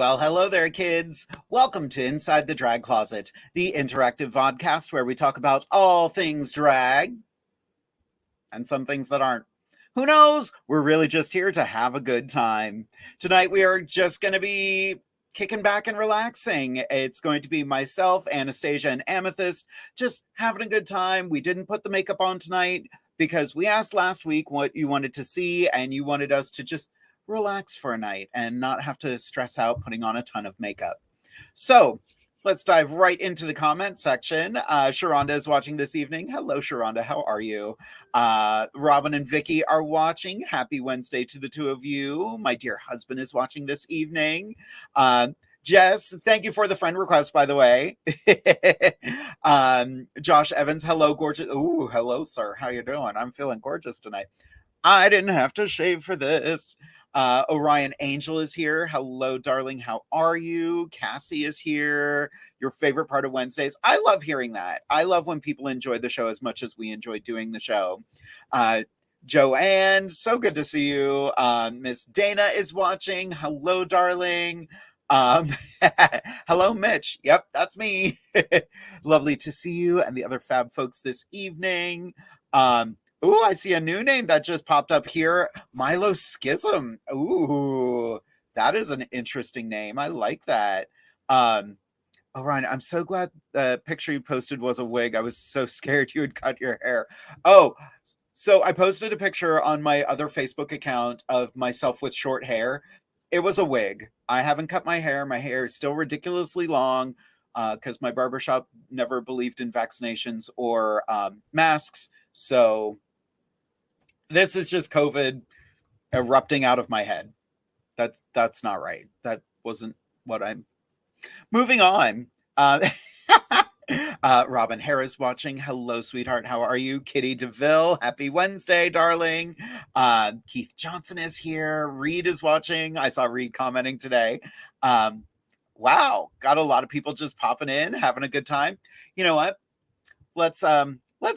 Well, hello there, kids. Welcome to Inside the Drag Closet, the interactive vodcast where we talk about all things drag and some things that aren't. Who knows? We're really just here to have a good time. Tonight we are just going to be kicking back and relaxing. It's going to be myself, Anastasia, and Amethyst, just having a good time. We didn't put the makeup on tonight because we asked last week what you wanted to see, and you wanted us to just relax for a night and not have to stress out putting on a ton of makeup. So let's dive right into the comment section. Sharonda is watching this evening. Hello, Sharonda. How are you? Robin and Vicky are watching. Happy Wednesday to the two of you. My dear husband is watching this evening. Jess, thank you for the friend request, by the way. Josh Evans, hello, gorgeous. Ooh, hello, sir. How you doing? I'm feeling gorgeous tonight. I didn't have to shave for this. Orion Angel is here. Hello, darling. How are you? Cassie is here. Your favorite part of Wednesdays. I love hearing that. I love when people enjoy the show as much as we enjoy doing the show. Joanne, so good to see you. Miss Dana is watching. Hello, darling. Hello, Mitch. Yep, that's me. Lovely to see you and the other fab folks this evening. Ooh, I see a new name that just popped up here. Milo Schism. Ooh, that is an interesting name. I like that. Ryan, I'm so glad the picture you posted was a wig. I was so scared you would cut your hair. Oh, so I posted a picture on my other Facebook account of myself with short hair. It was a wig. I haven't cut my hair. My hair is still ridiculously long because my barbershop never believed in vaccinations or masks. So this is just COVID erupting out of my head. That's not right. That wasn't what I'm... Moving on. Robin Harris watching. Hello, sweetheart. How are you? Kitty DeVille. Happy Wednesday, darling. Keith Johnson is here. Reed is watching. I saw Reed commenting today. Wow. Got a lot of people just popping in, having a good time. You know what? Let's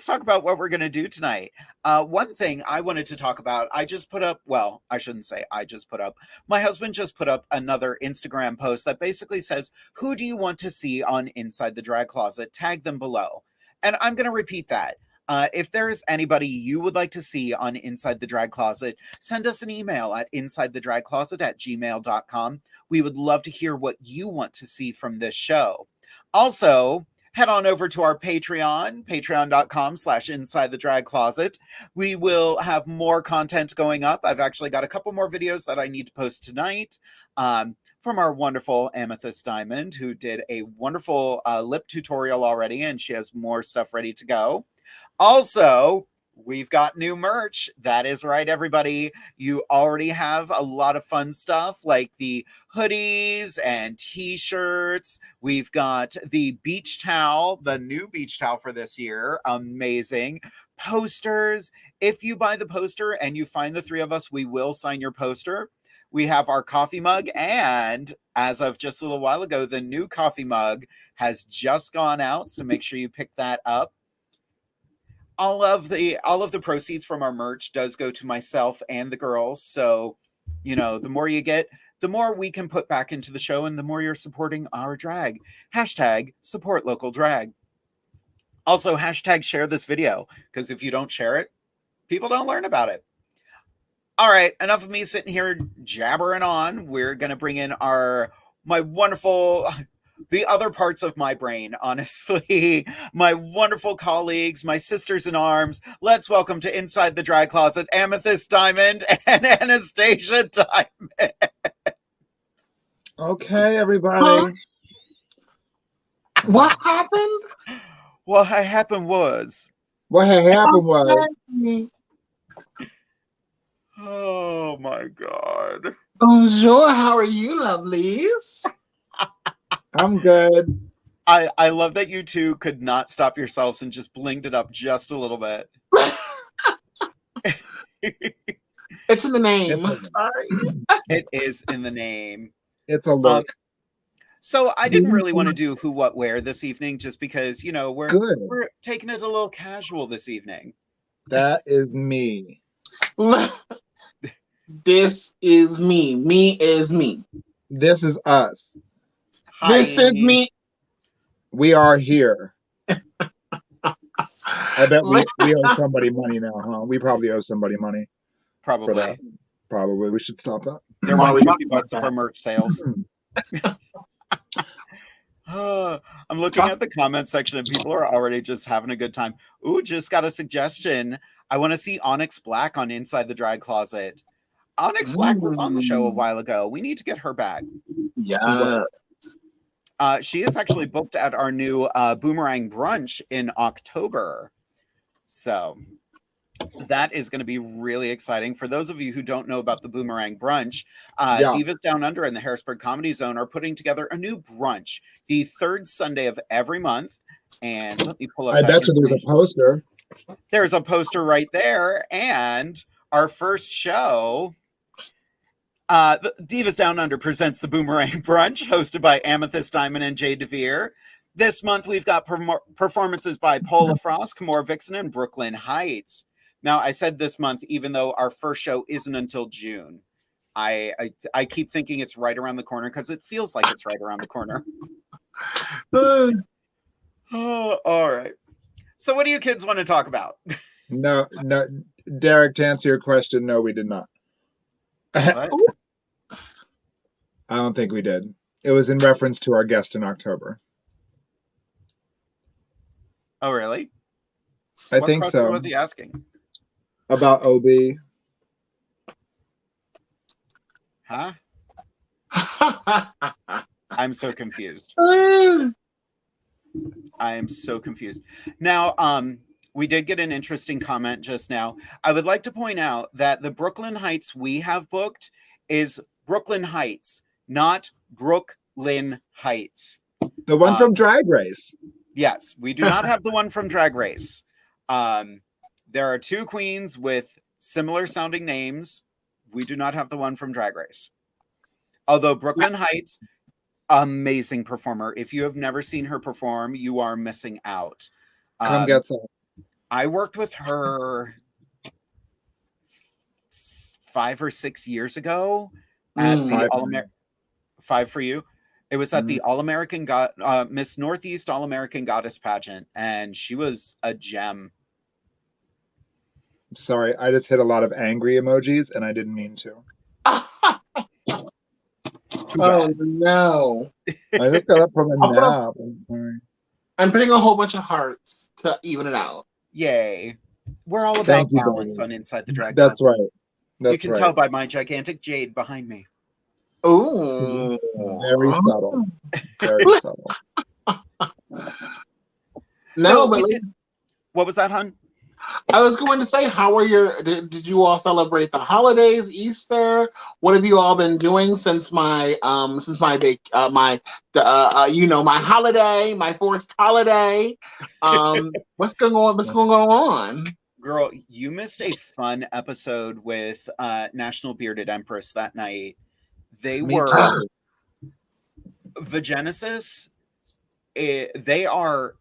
talk about what we're going to do tonight. One thing I wanted to talk about, I just put up, well, I shouldn't say I just put up. My husband just put up another Instagram post that basically says, who do you want to see on Inside the Drag Closet? Tag them below. And I'm going to repeat that. If there's anybody you would like to see on Inside the Drag Closet, send us an email at InsideTheDragCloset@gmail.com. We would love to hear what you want to see from this show. Also, head on over to our Patreon, patreon.com/InsideTheDragCloset. We will have more content going up. I've actually got a couple more videos that I need to post tonight from our wonderful Amethyst Diamond, who did a wonderful lip tutorial already, and she has more stuff ready to go. Also, we've got new merch. That is right, everybody. You already have a lot of fun stuff like the hoodies and t-shirts. We've got the beach towel, the new beach towel for this year. Amazing. Posters. If you buy the poster and you find the three of us, we will sign your poster. We have our coffee mug, and as of just a little while ago, the new coffee mug has just gone out, so make sure you pick that up. All of the proceeds from our merch does go to myself and the girls. So, you know, the more you get, the more we can put back into the show, and the more you're supporting our drag. Hashtag support local drag. Also, hashtag share this video, because if you don't share it, people don't learn about it. All right, enough of me sitting here jabbering on. We're going to bring in my wonderful... the other parts of my brain, honestly, my wonderful colleagues, my sisters in arms. Let's welcome to Inside the Drag Closet, Amethyst Diamond and Anastasia Diamond. Okay, everybody. What happened? What had happened was... Oh, my God. Bonjour, how are you, lovelies? I'm good. I love that you two could not stop yourselves and just blinged it up just a little bit. It's in the name. Sorry. It is in the name. It's a look. So I didn't really want to do who, what, where this evening, just because, you know, we're taking it a little casual this evening. That is me. This is me. Me is me. This is us. Hi. This is me. We are here. I bet we owe somebody money now, huh? We probably owe somebody money for that. Probably. Probably. We should stop that. There Why might we be talking $50 about for that? merch sales. I'm looking at the comment section and people are already just having a good time. Ooh, just got a suggestion. I want to see Onyx Black on Inside the Drag Closet. Onyx Black was on the show a while ago. We need to get her back. Yeah. She is actually booked at our new Boomerang Brunch in October. So that is going to be really exciting. For those of you who don't know about the Boomerang Brunch, Divas Down Under and the Harrisburg Comedy Zone are putting together a new brunch the third Sunday of every month. And let me pull up I that bet you there's a information. poster. There's a poster right there. And our first show, the Divas Down Under presents the Boomerang Brunch, hosted by Amethyst Diamond and Jade DeVere. This month, we've got performances by Paula Frost, Kamora Vixen, and Brooklyn Heights. Now, I said this month, even though our first show isn't until June. I keep thinking it's right around the corner because it feels like it's right around the corner. Oh, all right. So what do you kids want to talk about? No, Derek, to answer your question, no, we did not. What? I don't think we did. It was in reference to our guest in October. Oh, really? I What think question so. was he asking? About OB. Huh? I'm so confused. I am so confused. Now, we did get an interesting comment just now. I would like to point out that the Brooklyn Heights we have booked is Brooklyn Heights, not Brooklyn Heights. The one from Drag Race. Yes, we do not have the one from Drag Race. There are two queens with similar sounding names. We do not have the one from Drag Race. Although Brooklyn Heights, amazing performer. If you have never seen her perform, you are missing out. Come get some. I worked with her 5 or 6 years ago at the All-American. 5 for you. It was at the All-American Miss Northeast All-American Goddess pageant, and she was a gem. Sorry, I just hit a lot of angry emojis, and I didn't mean to. Oh no! I just got up from a nap. I'm putting a whole bunch of hearts to even it out. Yay! We're all about balance on Inside the Drag. That's right. You can tell by my gigantic jade behind me. Oh, very subtle. Very subtle. No, but what was that, hon? I was going to say, how are did you all celebrate the holidays, Easter? What have you all been doing since my holiday, my forced holiday? What's going on? Girl, you missed a fun episode with National Bearded Empress that night. They were Vagenesis. They are.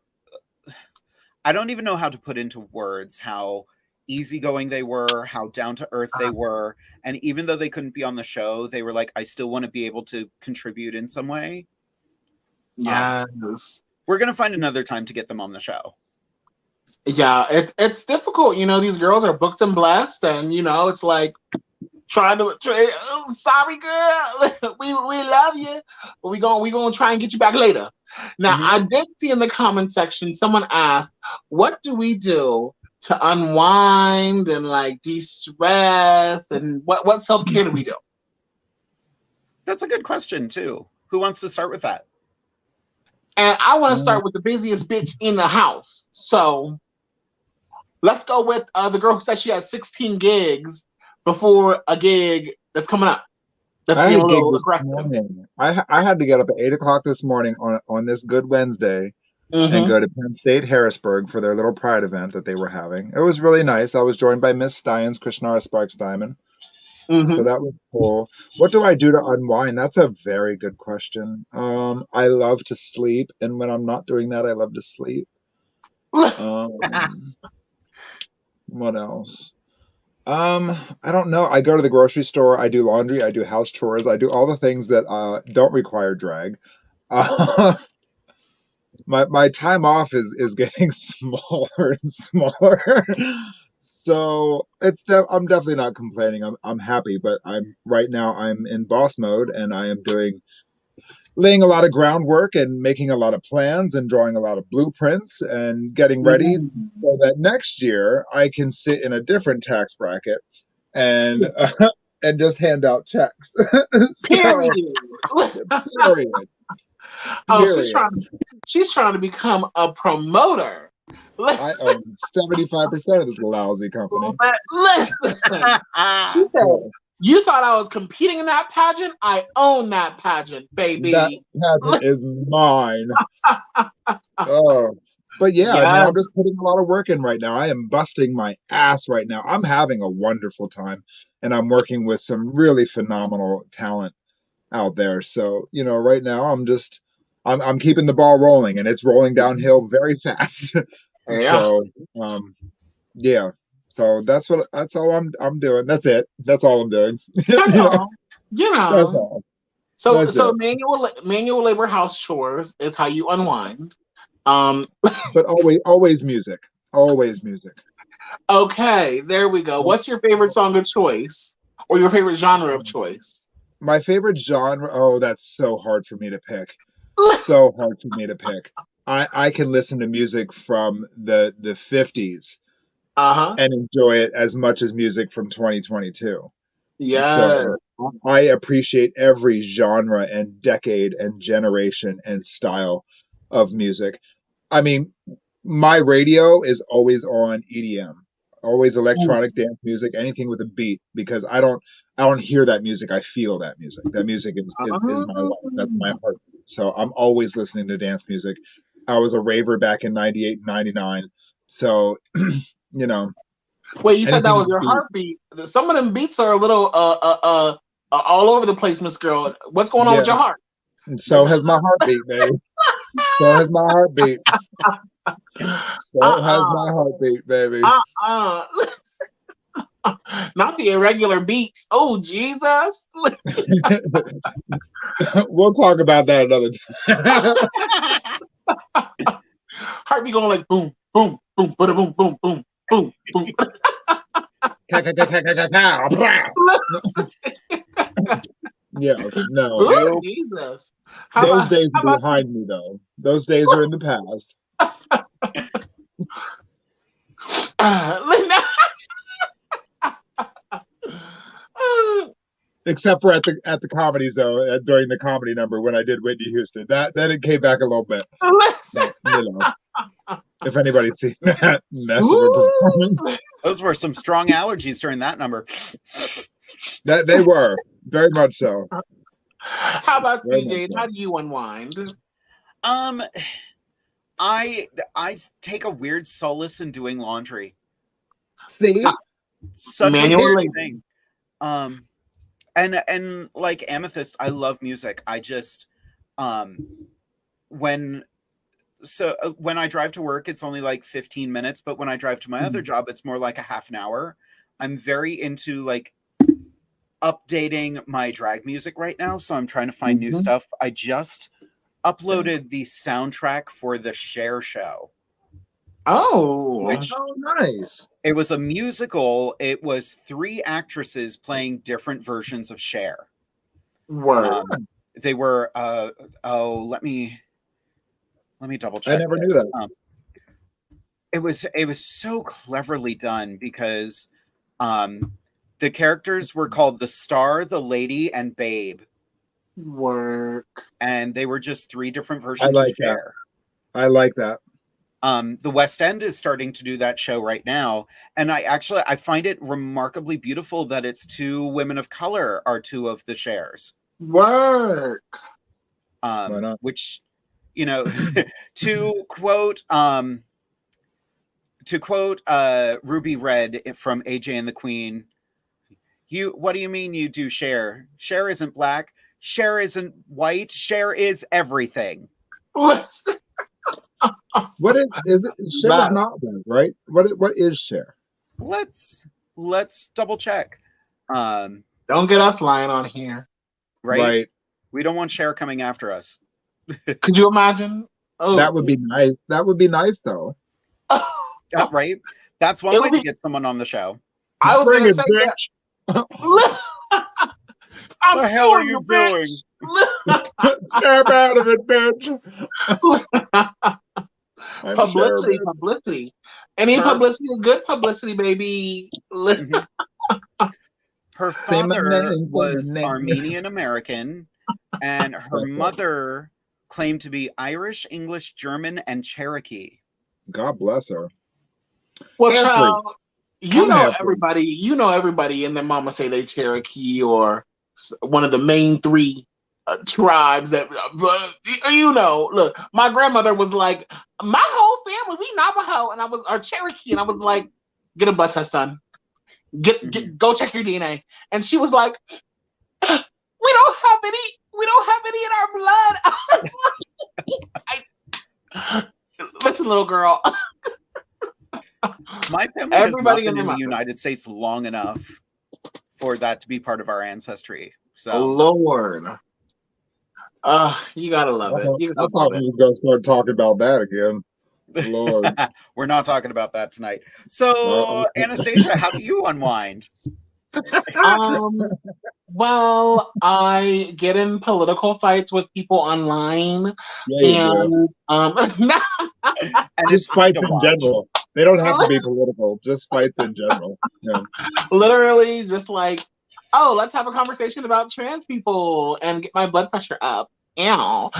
I don't even know how to put into words how easygoing they were, how down to earth they were. And even though they couldn't be on the show, they were like, I still want to be able to contribute in some way. Yes. We're going to find another time to get them on the show. Yeah, it's difficult. These girls are booked and blessed. And, it's like, sorry, girl. we love you. But we gonna try and get you back later. Now, I did see in the comment section, someone asked, what do we do to unwind and like de-stress, and what self-care do we do? That's a good question too. Who wants to start with that? And I want to start with the busiest bitch in the house. So let's go with the girl who said she has 16 gigs before a gig that's coming up. That's being a little aggressive. I had to get up at 8 o'clock this morning on this Good Wednesday and go to Penn State Harrisburg for their little Pride event that they were having. It was really nice. I was joined by Miss Styons, Krishnara Sparks Diamond. So that was cool. What do I do to unwind? That's a very good question. I love to sleep, and when I'm not doing that, I love to sleep. What else? I don't know. I go to the grocery store. I do laundry. I do house chores. I do all the things that don't require drag. My time off is getting smaller and smaller. So I'm definitely not complaining. I'm happy, but right now I'm in boss mode and I am laying a lot of groundwork and making a lot of plans and drawing a lot of blueprints and getting ready so that next year I can sit in a different tax bracket and and just hand out checks. So, period. Oh, she's trying to become a promoter. I own 75% of this lousy company. Listen, she said, you thought I was competing in that pageant? I own that pageant, baby. That pageant is mine. Oh, but yeah, I mean, I'm just putting a lot of work in right now. I am busting my ass right now. I'm having a wonderful time, and I'm working with some really phenomenal talent out there. So, right now I'm keeping the ball rolling, and it's rolling downhill very fast. So, yeah. So that's all I'm doing. That's it. That's all I'm doing. That's all. That's all. So manual labor house chores is how you unwind. But always music. Always music. Okay, there we go. What's your favorite song of choice, or your favorite genre of choice? My favorite genre. Oh, that's so hard for me to pick. So hard for me to pick. I can listen to music from the 50s and enjoy it as much as music from 2022. Yeah. So I appreciate every genre and decade and generation and style of music. I mean, my radio is always on EDM, always electronic dance music, anything with a beat, because I don't hear that music. I feel that music. That music is my life. That's my heartbeat. So I'm always listening to dance music. I was a raver back in 98, 99. So, Wait, you said that was your heartbeat. Some of them beats are a little all over the place, Miss Girl. What's going on with your heart? So has my heartbeat, baby. So has my heartbeat. So has my heartbeat, baby. Not the irregular beats. Oh, Jesus. We'll talk about that another time. Heartbeat going like boom, boom, boom, boom, boom, boom, boom, boom, boom. Yeah, no. Ooh, Jesus. Those days are behind me, though. Those days are in the past. Except for at the Comedy Zone during the comedy number when I did Whitney Houston. Then it came back a little bit. But, if anybody's seen that mess of a performance. Those were some strong allergies during that number. That they were very much so. How about you, Jade? How do you unwind? I take a weird solace in doing laundry. See, such a weird thing. And like Amethyst, I love music. I just when I drive to work, it's only like 15 minutes, but when I drive to my other job, it's more like a half an hour. I'm very into like updating my drag music right now, so I'm trying to find new stuff. I just uploaded the soundtrack for the Cher show. Nice. It was a musical. It was 3 actresses playing different versions of Cher. They were let me double check. I never knew that. It was so cleverly done because the characters were called the Star, the Lady, and Babe. And they were just 3 different versions of Cher. I like that. The West End is starting to do that show right now, and I find it remarkably beautiful that it's 2 women of color are 2 of the Chers. Which, to quote Ruby Red from AJ and the Queen, what do you mean you do Cher? Cher isn't black. Cher isn't white. Cher is everything. What is it? Cher is not that, right? What is Cher? Let's let's double check. Don't get us lying on here. Right? We don't want Cher coming after us. Could you imagine? Oh, that would be nice. That would be nice, though. Right? That's one way to get someone on the show. I was Bring gonna it, say bitch. I'm What the hell are you doing? Snap out of it, bitch. Publicity, publicity. Any publicity is good publicity, baby. Her father was Armenian American, and her mother claimed to be Irish, English, German, and Cherokee. God bless her. Well, child, you know everybody and their mama say they Cherokee or one of the main three tribes that look, my grandmother was like, my whole family, we Navajo, and I was our Cherokee, and I was like, get a blood test, son. Go check your DNA. And she was like, we don't have any in our blood. Listen, little girl. My family has not been in the United States long enough for that to be part of our ancestry. So, Lord, you gotta love it. I thought we were gonna start talking about that again. Lord, we're not talking about that tonight. So, Anastasia, how do you unwind? Well, I get in political fights with people online, and just fights in general. They don't have to be political, just fights in general. Yeah. Literally, just like, oh, let's have a conversation about trans people and get my blood pressure up. Ow.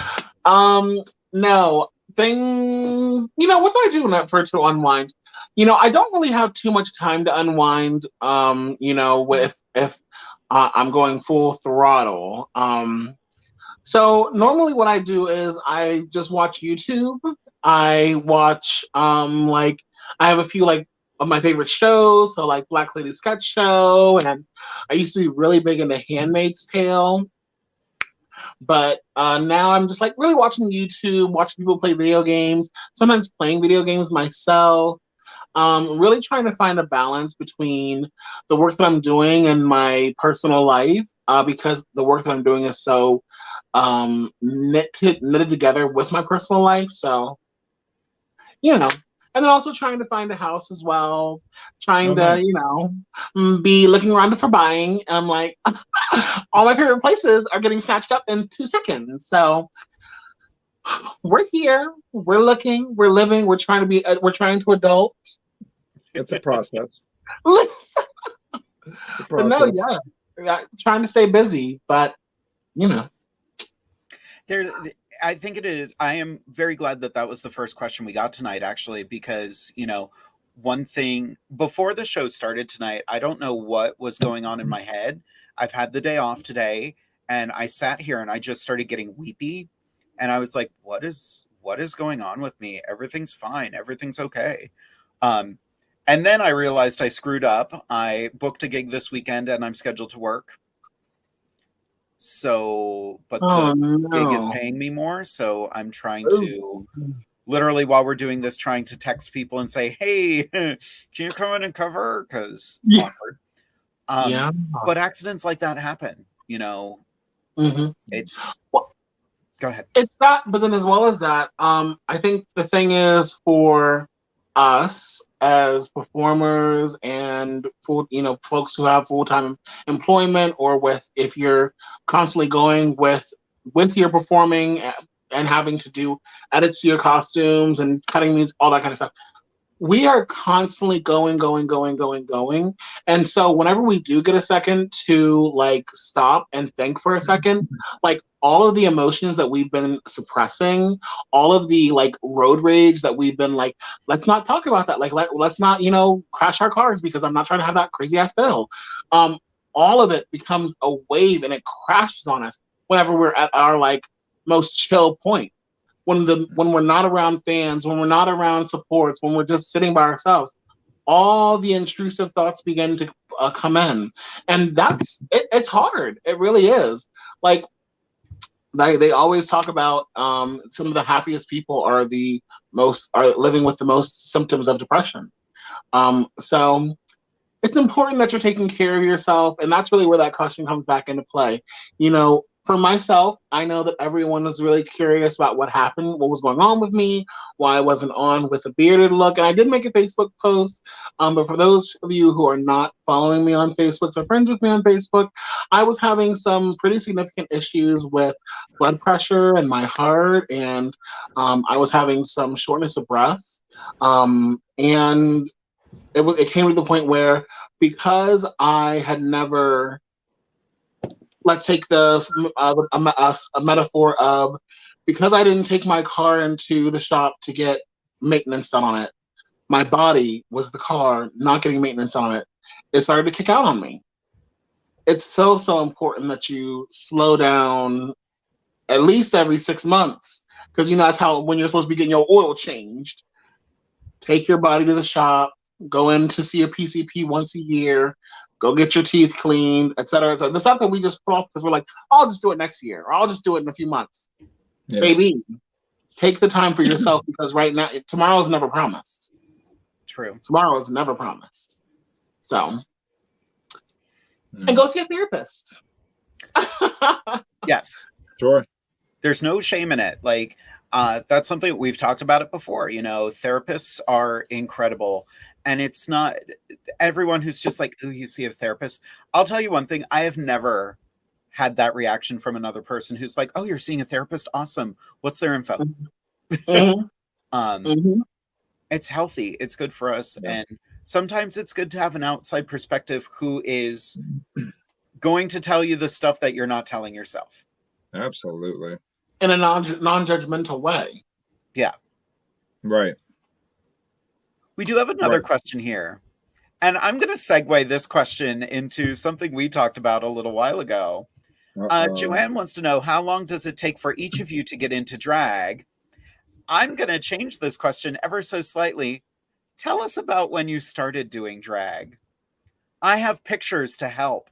No, things, what do I do to unwind? I don't really have too much time to unwind, if I'm going full throttle. So normally what I do is I just watch YouTube. I watch, I have a few, of my favorite shows, so like Black Lady Sketch Show, and I used to be really big into Handmaid's Tale. But now I'm just really watching YouTube, watching people play video games, sometimes playing video games myself. Really trying to find a balance between the work that I'm doing and my personal life, because the work that I'm doing is so knitted together with my personal life. So, and then also trying to find a house as well, trying to, be looking around for buying. And I'm like, all my favorite places are getting snatched up in 2 seconds. So we're here, we're looking, we're living, we're trying to adult. It's a process. But no, yeah, trying to stay busy, but I think it is. I am very glad that was the first question we got tonight, actually, because, one thing before the show started tonight, I don't know what was going on in my head. I've had the day off today, and I sat here and I just started getting weepy, and I was like, what is going on with me? Everything's fine. Everything's okay. And then I realized I screwed up. I booked a gig this weekend and I'm scheduled to work. So, but the gig is paying me more. So I'm trying to literally, while we're doing this, trying to text people and say, hey, can you come in and cover? Because awkward. But accidents like that happen, It's go ahead. It's that, but then as well as that, I think the thing is for us as performers and folks who have full-time employment, or if you're constantly going with your performing and having to do edits to your costumes and cutting music, all that kind of stuff. We are constantly going. And so whenever we do get a second to stop and think for a second, all of the emotions that we've been suppressing, all of the road rage that we've been let's not talk about that. Let's not, crash our cars because I'm not trying to have that crazy ass bill. All of it becomes a wave and it crashes on us whenever we're at our most chill point. When we're not around fans, when we're not around supports, when we're just sitting by ourselves, all the intrusive thoughts begin to come in, and it's hard. It really is. They always talk about some of the happiest people are living with the most symptoms of depression. So it's important that you're taking care of yourself, and that's really where that question comes back into play. You know, for myself, I know that everyone was really curious about what happened, what was going on with me, why I wasn't on with a bearded look, and I did make a Facebook post. But for those of you who are not following me on Facebook or friends with me on Facebook, I was having some pretty significant issues with blood pressure and my heart, and I was having some shortness of breath, and it came to the point where, because I had never, let's take a metaphor of, because I didn't take my car into the shop to get maintenance done on it, my body was the car not getting maintenance on it. It started to kick out on me. It's so important that you slow down at least every 6 months, because you know that's how, when you're supposed to be getting your oil changed. Take your body to the shop, go in to see a PCP once a year, go get your teeth cleaned, etc. Et the stuff that we just put off because we're like, I'll just do it next year, or I'll just do it in a few months. Yeah. Baby, take the time for yourself, because right now, tomorrow is never promised. True. Tomorrow is never promised. So, and go see a therapist. Yes. Sure. There's no shame in it. Like, that's something we've talked about it before. You know, therapists are incredible. And it's not everyone who's just like, oh, you see a therapist. I'll tell you one thing. I have never had that reaction from another person who's like, oh, you're seeing a therapist? Awesome. What's their info? Mm-hmm. It's healthy. It's good for us. Yeah. And sometimes it's good to have an outside perspective who is going to tell you the stuff that you're not telling yourself. Absolutely. In a non-judgmental way. Yeah. Right. We do have another question here. And I'm going to segue this question into something we talked about a little while ago. Joanne wants to know, how long does it take for each of you to get into drag? I'm going to change this question ever so slightly. Tell us about when you started doing drag. I have pictures to help.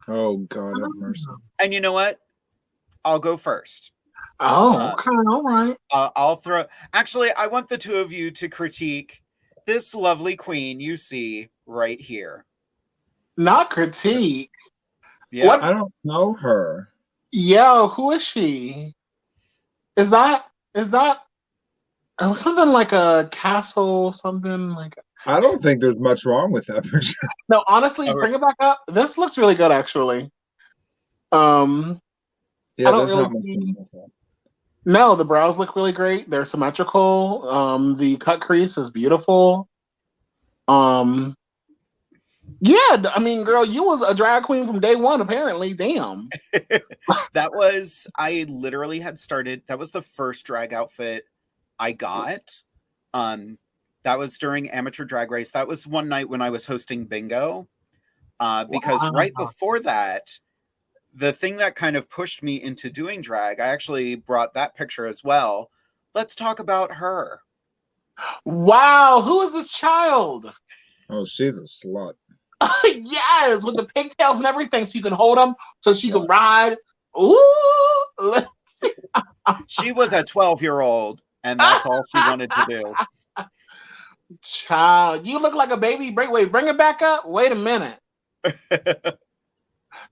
Oh, God have mercy. And you know what? I'll go first. Oh, okay. All right. I'll throw... Actually, I want the two of you to critique this lovely queen you see right here. Not critique. Yeah. What? I don't know her. Yeah, who is she? Is that something like a castle, something like... I don't think there's much wrong with that picture. No, honestly, bring it back up. This looks really good, actually. Yeah, I don't really... No, the brows look really great. They're symmetrical. The cut crease is beautiful. Yeah, I mean, girl, you was a drag queen from day one, apparently. Damn. I literally had started, that was the first drag outfit I got. That was during Amateur Drag Race. That was one night when I was hosting bingo. Because right before that, the thing that kind of pushed me into doing drag, I actually brought that picture as well. Let's talk about her. Wow, who is this child? Oh, she's a slut. Yes, with the pigtails and everything, so you can hold them, so she can ride. Ooh, let's see. She was a 12-year-old, and that's all she wanted to do. Child, you look like a baby. Wait, bring it back up. Wait a minute.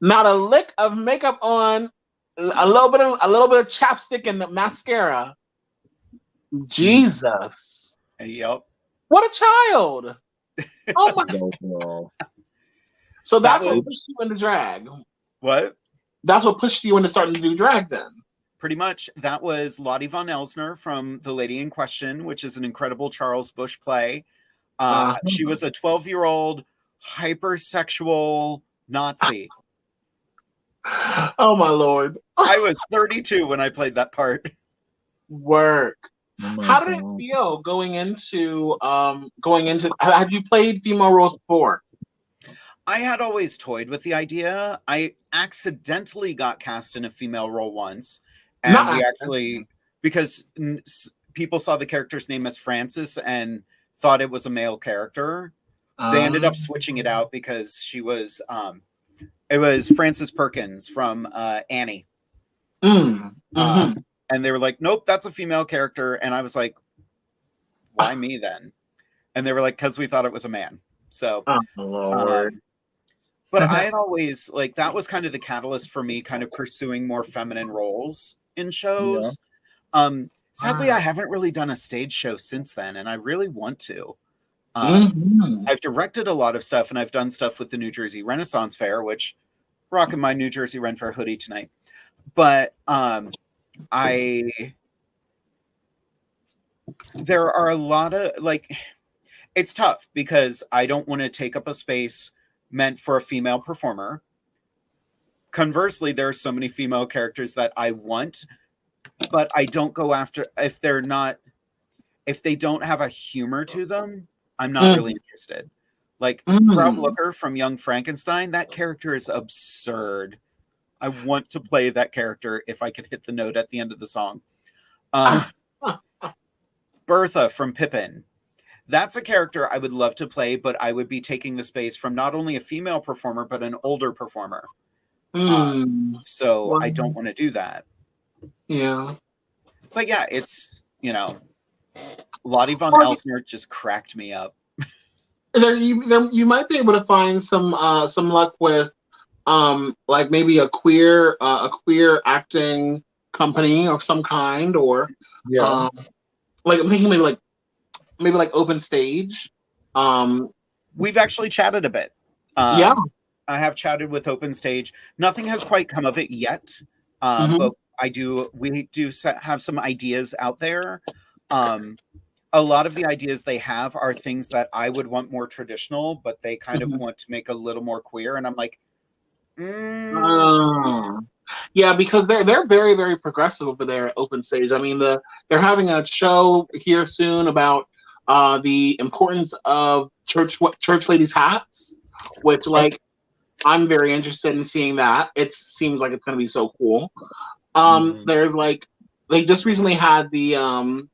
Not a lick of makeup on, a little bit of chapstick and the mascara. Jesus. Yep. What a child. Oh my God. So that's what pushed you into drag. What? That's what pushed you into starting to do drag then. Pretty much. That was Lottie Von Elsner from The Lady in Question, which is an incredible Charles Busch play. She was a 12-year-old hypersexual Nazi. Oh my Lord. I was 32 when I played that part. Work. How did it feel going into have you played female roles before? I had always toyed with the idea. I accidentally got cast in a female role once. And we actually, because people saw the character's name as Frances and thought it was a male character. They ended up switching it out because she was, it was Frances Perkins from Annie. And they were like, nope, that's a female character. And I was like, why me then? And they were like, because we thought it was a man. So, Oh, Lord. but I had always like that was kind of the catalyst for me kind of pursuing more feminine roles in shows. Sadly, I haven't really done a stage show since then, and I really want to. I've directed a lot of stuff, and I've done stuff with the New Jersey Renaissance Fair, which rocking my New Jersey Ren Fair hoodie tonight. But there are a lot of like, it's tough because I don't want to take up a space meant for a female performer. Conversely, there are so many female characters that I want, but I don't go after if they don't have a humor to them. I'm not really interested. Like Frau Blucher from Young Frankenstein, that character is absurd. I want to play that character if I could hit the note at the end of the song. Bertha from Pippin. That's a character I would love to play, but I would be taking the space from not only a female performer, but an older performer. So I don't want to do that. Yeah. But yeah, it's, Lottie von Elsner just cracked me up. You might be able to find some luck with like maybe a queer acting company of some kind, or like I'm thinking maybe like Open Stage. We've actually chatted a bit. I have chatted with Open Stage. Nothing has quite come of it yet, but we do have some ideas out there. A lot of the ideas they have are things that I would want more traditional, but they kind of want to make a little more queer, and I'm like, yeah, because they're very, very progressive over there at Open Stage. I mean, they're having a show here soon about the importance of church ladies' hats, which like I'm very interested in seeing that. It seems like it's going to be so cool. There's like they just recently had the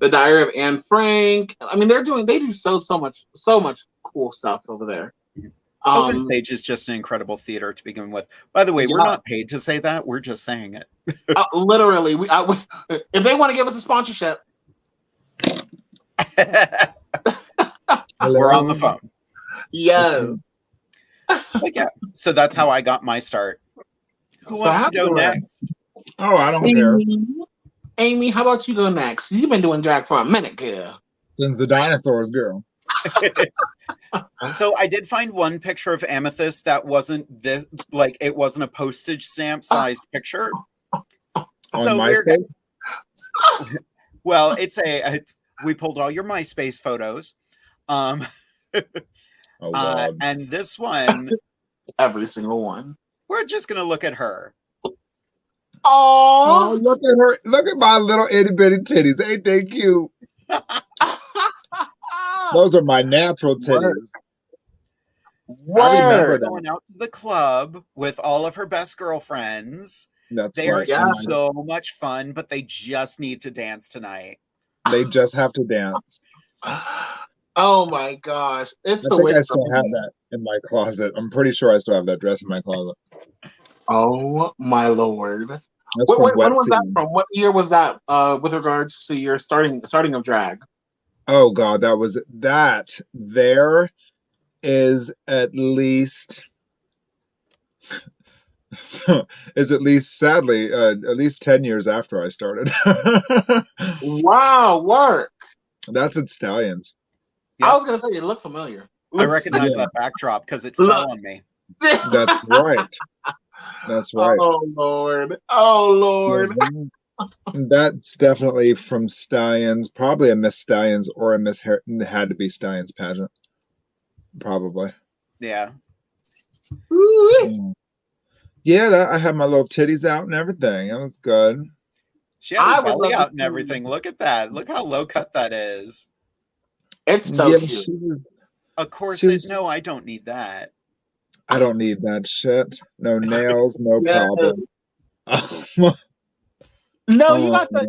Diary of Anne Frank. I mean, they do so much cool stuff over there. Open Stage is just an incredible theater to begin with. By the way, we're not paid to say that. We're just saying it. Literally, if they want to give us a sponsorship, we're on the phone. Yeah. But yeah, so that's how I got my start. Who wants to go next? Oh, I don't care. Amy, how about you go next? You've been doing drag for a minute, girl. Since the dinosaurs, girl. So I did find one picture of Amethyst that wasn't this, like it wasn't a postage stamp sized picture. So MySpace? Well, it's we pulled all your MySpace photos. Oh, God. And this one, every single one. We're just gonna look at her. Oh, look at her! Look at my little itty bitty titties. Ain't they cute? Those are my natural titties. I remember going out to the club with all of her best girlfriends. They are so much fun, but they just need to dance tonight. They just have to dance. Oh my gosh. I think I still have that in my closet. I'm pretty sure I still have that dress in my closet. Oh my Lord. When was that from? What year was that with regards to your starting of drag? Oh God, that there is at least sadly at least 10 years after I started. Wow, work. That's at Stallions. Yep. I was gonna say it looked familiar. I recognize that backdrop because it fell on me. That's right. That's right. Oh Lord. Oh Lord. That's definitely from Stallions, probably a Miss Stallions or a Miss had to be Stallions pageant. Probably. Yeah. Yeah, I had my little titties out and everything. It was good. She had her belly out and everything. Look at that. Look how low cut that is. It's so cute. A corset? No, I don't need that. I don't need that shit. No nails, no problem. No,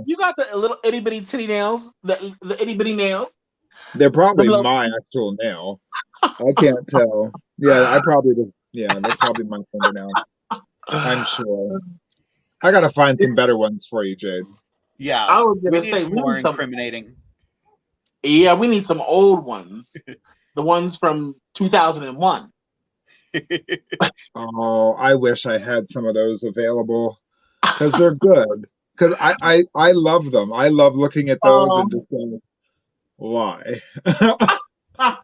you got the little itty bitty titty nails, the itty bitty nails. They're probably my actual nail. I can't tell. Yeah, they're probably my fingernail. I'm sure. I gotta find some better ones for you, Jade. Yeah, I was gonna say more incriminating. Yeah, we need some old ones. The ones from 2001. Oh, I wish I had some of those available because they're good. Because I love them. I love looking at those and just going, why? Well,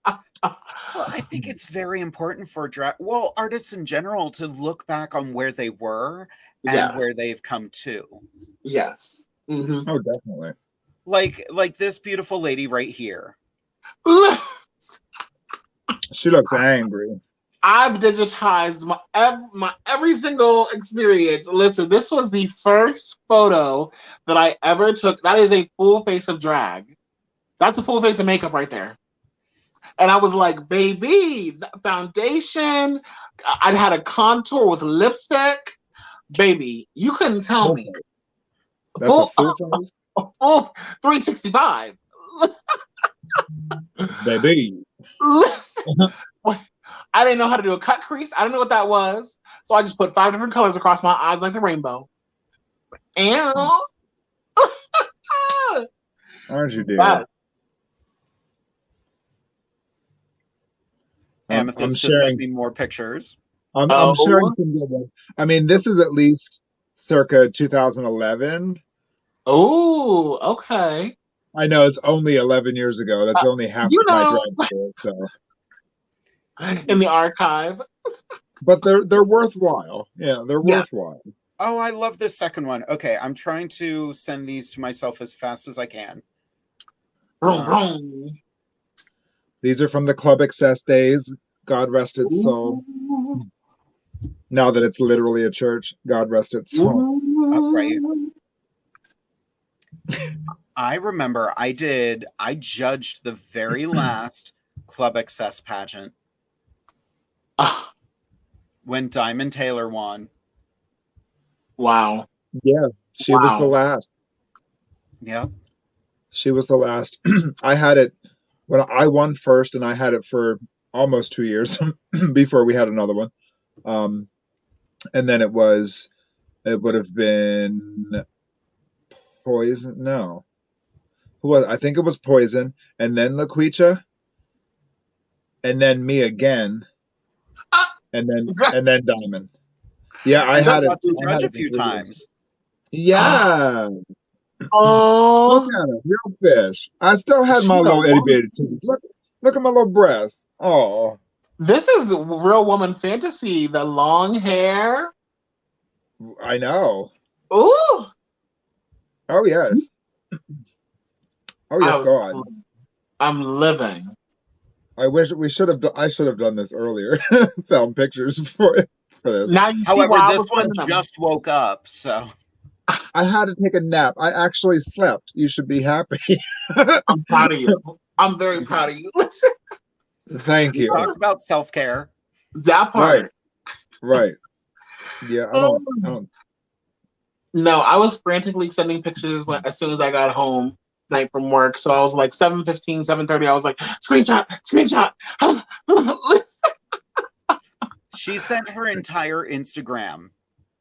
I think it's very important for artists in general to look back on where they were and where they've come to. Yes. Mm-hmm. Oh, definitely. Like this beautiful lady right here. She looks angry. I've digitized my every single experience. Listen, this was the first photo that I ever took. That is a full face of drag. That's a full face of makeup right there. And I was like, baby, foundation. I'd had a contour with lipstick. Baby, you couldn't tell me. That's a full face? Full 365. Baby. Listen. I didn't know how to do a cut crease. I didn't know what that was. So I just put 5 different colors across my eyes like the rainbow. And aren't you, dear? Amethyst just sent me more pictures. I'm sharing some good ones. I mean, this is at least circa 2011. Oh, okay. I know it's only 11 years ago. That's only half of my drag career, so. In the archive. But they're worthwhile. Yeah, they're worthwhile. Oh, I love this second one. Okay, I'm trying to send these to myself as fast as I can. These are from the Club Excess days. God rest its soul. Now that it's literally a church, God rest its soul. Right. I remember I judged the very last Club Excess pageant when Diamond Taylor won. Wow. Yeah, she was the last. Yep. She was the last. I had it when I won first, and I had it for almost 2 years before we had another one. And then it would have been Poison. No. Who was? I think it was Poison, and then LaQuisha, and then me again, and then Diamond. Yeah, I had it. I had it a few times. Yeah. Oh, look at it, real fish. I still had my little itty bitty titties. Look at my little breast. Oh, this is the real woman fantasy. The long hair. I know. Ooh. Oh yes. Oh yes, God. I'm living. I wish I should have done this earlier. Found pictures for this. Now you However, see why this one just woke up, so I had to take a nap. I actually slept. You should be happy. I'm proud of you. I'm very proud of you. Listen. Thank you. Talk about self-care. That part. Right. Yeah, I don't. No, I was frantically sending pictures as soon as I got home night from work. So I was like 7:15, 7:30. I was like, screenshot. She sent her entire Instagram.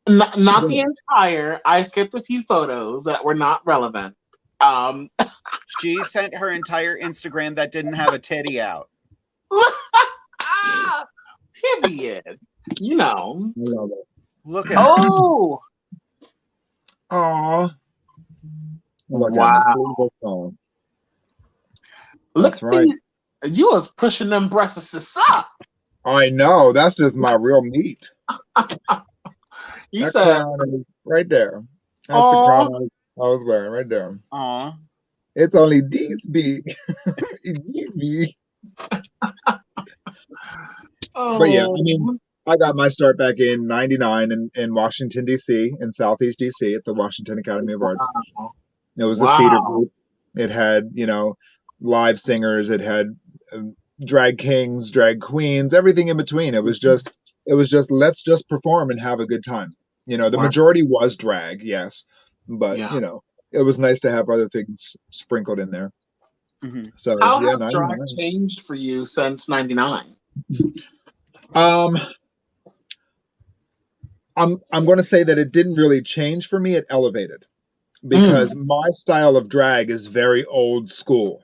Not the entire. I skipped a few photos that were not relevant. She sent her entire Instagram that didn't have a titty out. Period. You know. I love it. Look at Oh. Aw. Wow. That's right. You was pushing them breasts up. I know. That's just my real meat. You that said crown is right there. That's the crown I was wearing right there. Aw. It's only these big. These big. But yeah, I mean, I got my start back in '99 in Washington, D.C., in Southeast D.C. at the Washington Academy of Arts. It was a theater group. It had, live singers. It had drag kings, drag queens, everything in between. It was just let's just perform and have a good time. The majority was drag, yes, but it was nice to have other things sprinkled in there. Mm-hmm. So how yeah, has drag changed for you since '99? I'm going to say that it didn't really change for me. It elevated because my style of drag is very old school.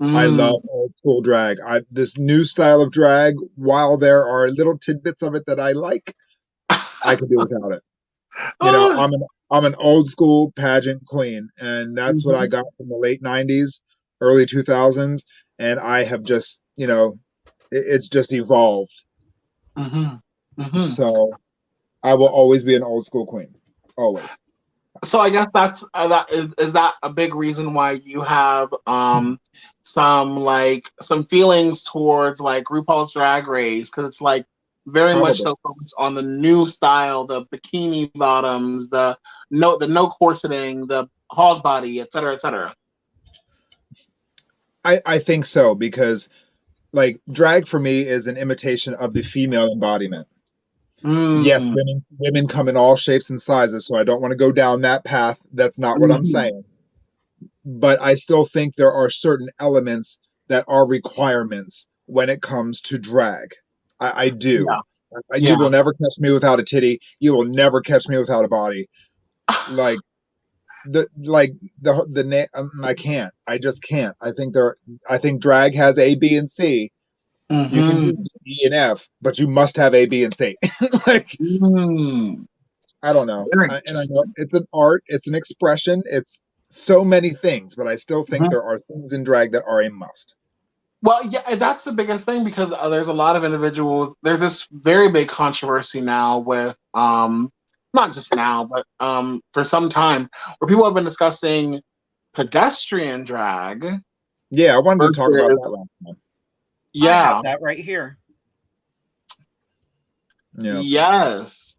I love old school drag. This new style of drag, while there are little tidbits of it that I like, I could do without it. You know, Oh, I'm an old school pageant queen, and that's what I mhm, got from the late '90s, early 2000s, and I have just, it's just evolved. mhm, mhm. So I will always be an old school queen, always. So I guess that's that is that a big reason why you have some feelings towards like RuPaul's Drag Race, because it's like very much Probably. so focused on the new style, the bikini bottoms, the no corseting, the hog body, et cetera, et cetera. I think so because like drag for me is an imitation of the female embodiment. Yes, Mm. women come in all shapes and sizes, so I don't want to go down that path. That's not what I'm Mhm. saying. But I still think there are certain elements that are requirements when it comes to drag. I do. Yeah, You yeah. will never catch me without a titty. You will never catch me without a body. Like I can't. I just can't. I think drag has A, B, and C. You can do Hmm. E and F, but you must have A, B, and C. Like Mm. I don't know. Very And I know interesting. it's an art, it's an expression, it's so many things, but I still think Mhm. there are things in drag that are a must. Well, yeah, that's the biggest thing because there's a lot of individuals. There's this very big controversy now with not just now, but for some time, where people have been discussing pedestrian drag Yeah, I wanted to talk about versus that last time. I have yeah, that right here. Yeah. yes.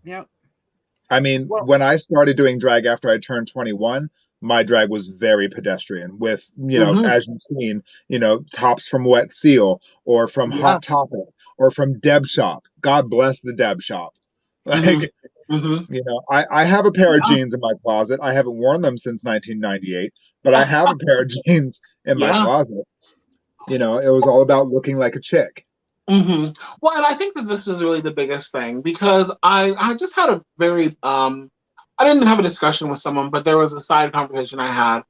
Yep. I mean, Well, when I started doing drag after I turned 21, my drag was very pedestrian with, Hmm. as you've seen, tops from Wet Seal or from Yeah. Hot Topic or from Deb Shop. God bless the Deb Shop. Hmm. Like, Hmm. I have a pair of Yeah. jeans in my closet. I haven't worn them since 1998, but I have a pair of jeans in my Yeah. closet. It was all about looking like a chick. Well, and I think that this is really the biggest thing because I just had a very I didn't have a discussion with someone, but there was a side conversation I had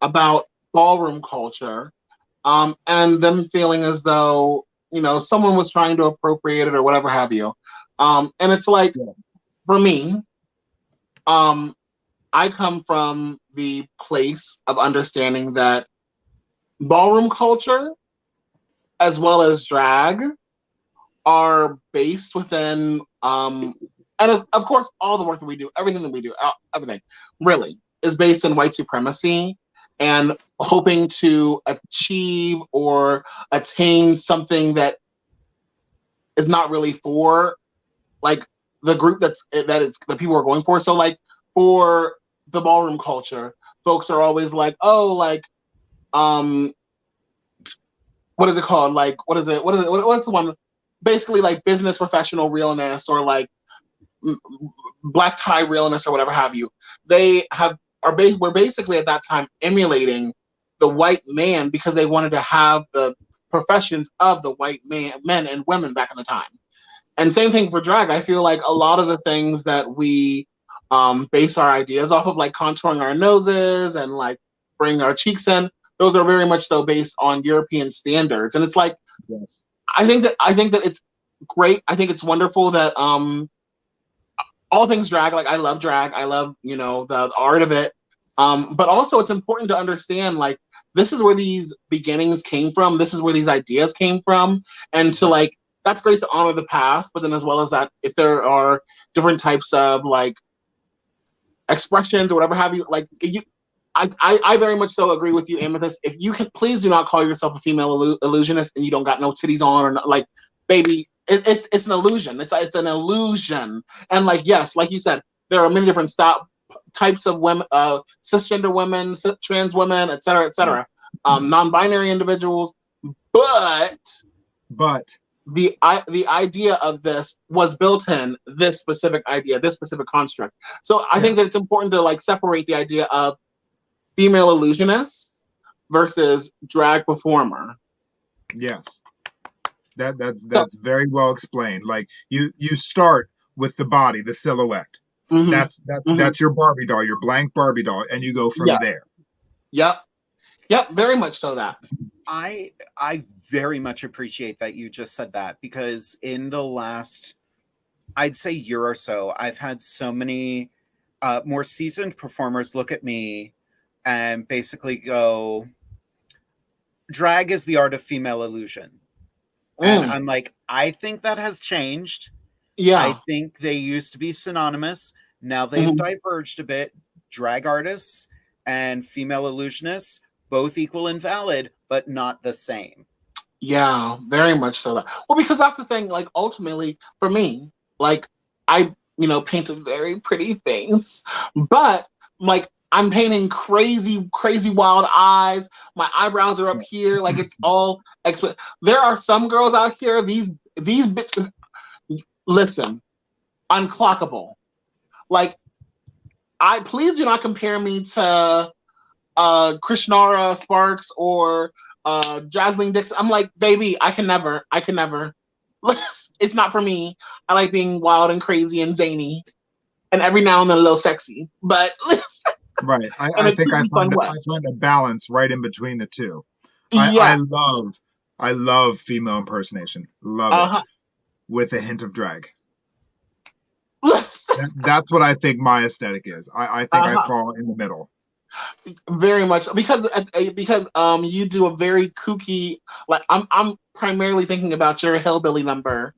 about ballroom culture and them feeling as though someone was trying to appropriate it or whatever have you. And it's like Yeah. for me, um, I come from the place of understanding that ballroom culture as well as drag are based within and of course all the work that we do, everything that we do, everything really is based in white supremacy and hoping to achieve or attain something that is not really for like the group that it's the people are going for. So like for the ballroom culture, folks are always like, oh, like um what is it called? Like, what's the one? Basically, like business professional realness or like black tie realness or whatever have you. They have were basically at that time emulating the white man because they wanted to have the professions of the white men and women back in the time. And same thing for drag. I feel like a lot of the things that we base our ideas off of, like contouring our noses and like bringing our cheeks in, those are very much so based on European standards. And it's like Yes. I think that it's great. I think it's wonderful that all things drag. Like I love drag. I love the art of it. But also it's important to understand like this is where these beginnings came from. This is where these ideas came from, and to like that's great to honor the past. But then as well as that, if there are different types of like expressions or whatever have you, like you. I very much so agree with you, Amethyst. If you can, please do not call yourself a female illusionist and you don't got no titties on or not, like, baby, it's an illusion. It's an illusion. And like yes, like you said, there are many different types of women, cisgender women, trans women, Yeah. etc., non-binary individuals. But But the idea of this was built in this specific idea, this specific construct. So I yeah, think that it's important to like separate the idea of female illusionist versus drag performer. yes. So, That's very well explained. Like you start with the body, the silhouette. mm-hmm, That's mm-hmm, your Barbie doll, your blank Barbie doll, and you go from yeah, there. yep, Yep, very much so that. I very much appreciate that you just said that, because in the last, I'd say, year or so, I've had so many more seasoned performers look at me and basically go, drag is the art of female illusion. And I'm like, I think that has changed. Yeah. I think they used to be synonymous. Now they've diverged a bit. Drag artists and female illusionists, both equal and valid, but not the same. Yeah, very much so that. Well, because that's the thing, like, ultimately, for me, like, I, paint a very pretty face, but, like, I'm painting crazy, crazy wild eyes. My eyebrows are up here, like, it's all there are some girls out here, these bitches, listen, unclockable. Like, please do not compare me to Krishnara Sparks or Jasmine Dixon. I'm like, baby, I can never. It's not for me. I like being wild and crazy and zany, and every now and then a little sexy. But right, I think I find a balance right in between the two. Yeah. I love female impersonation. Love it with a hint of drag. That's what I think my aesthetic is. I think I fall in the middle. Very much because you do a very kooky, like, I'm primarily thinking about your hillbilly number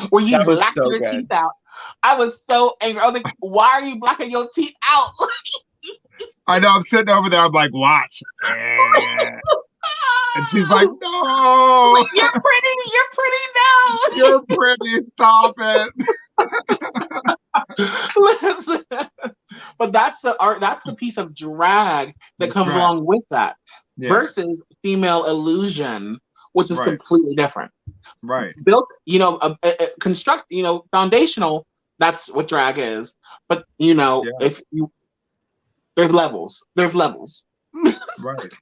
where you black your teeth out. I was so angry. I was like, why are you blacking your teeth out? I know, I'm sitting over there, I'm like, watch. And she's like, no, you're pretty now. You're pretty, stop it. Listen, but that's the piece of drag that comes along with that, versus female illusion, which is completely different. Right. Built, construct, foundational, that's what drag is. But if you, there's levels. Right.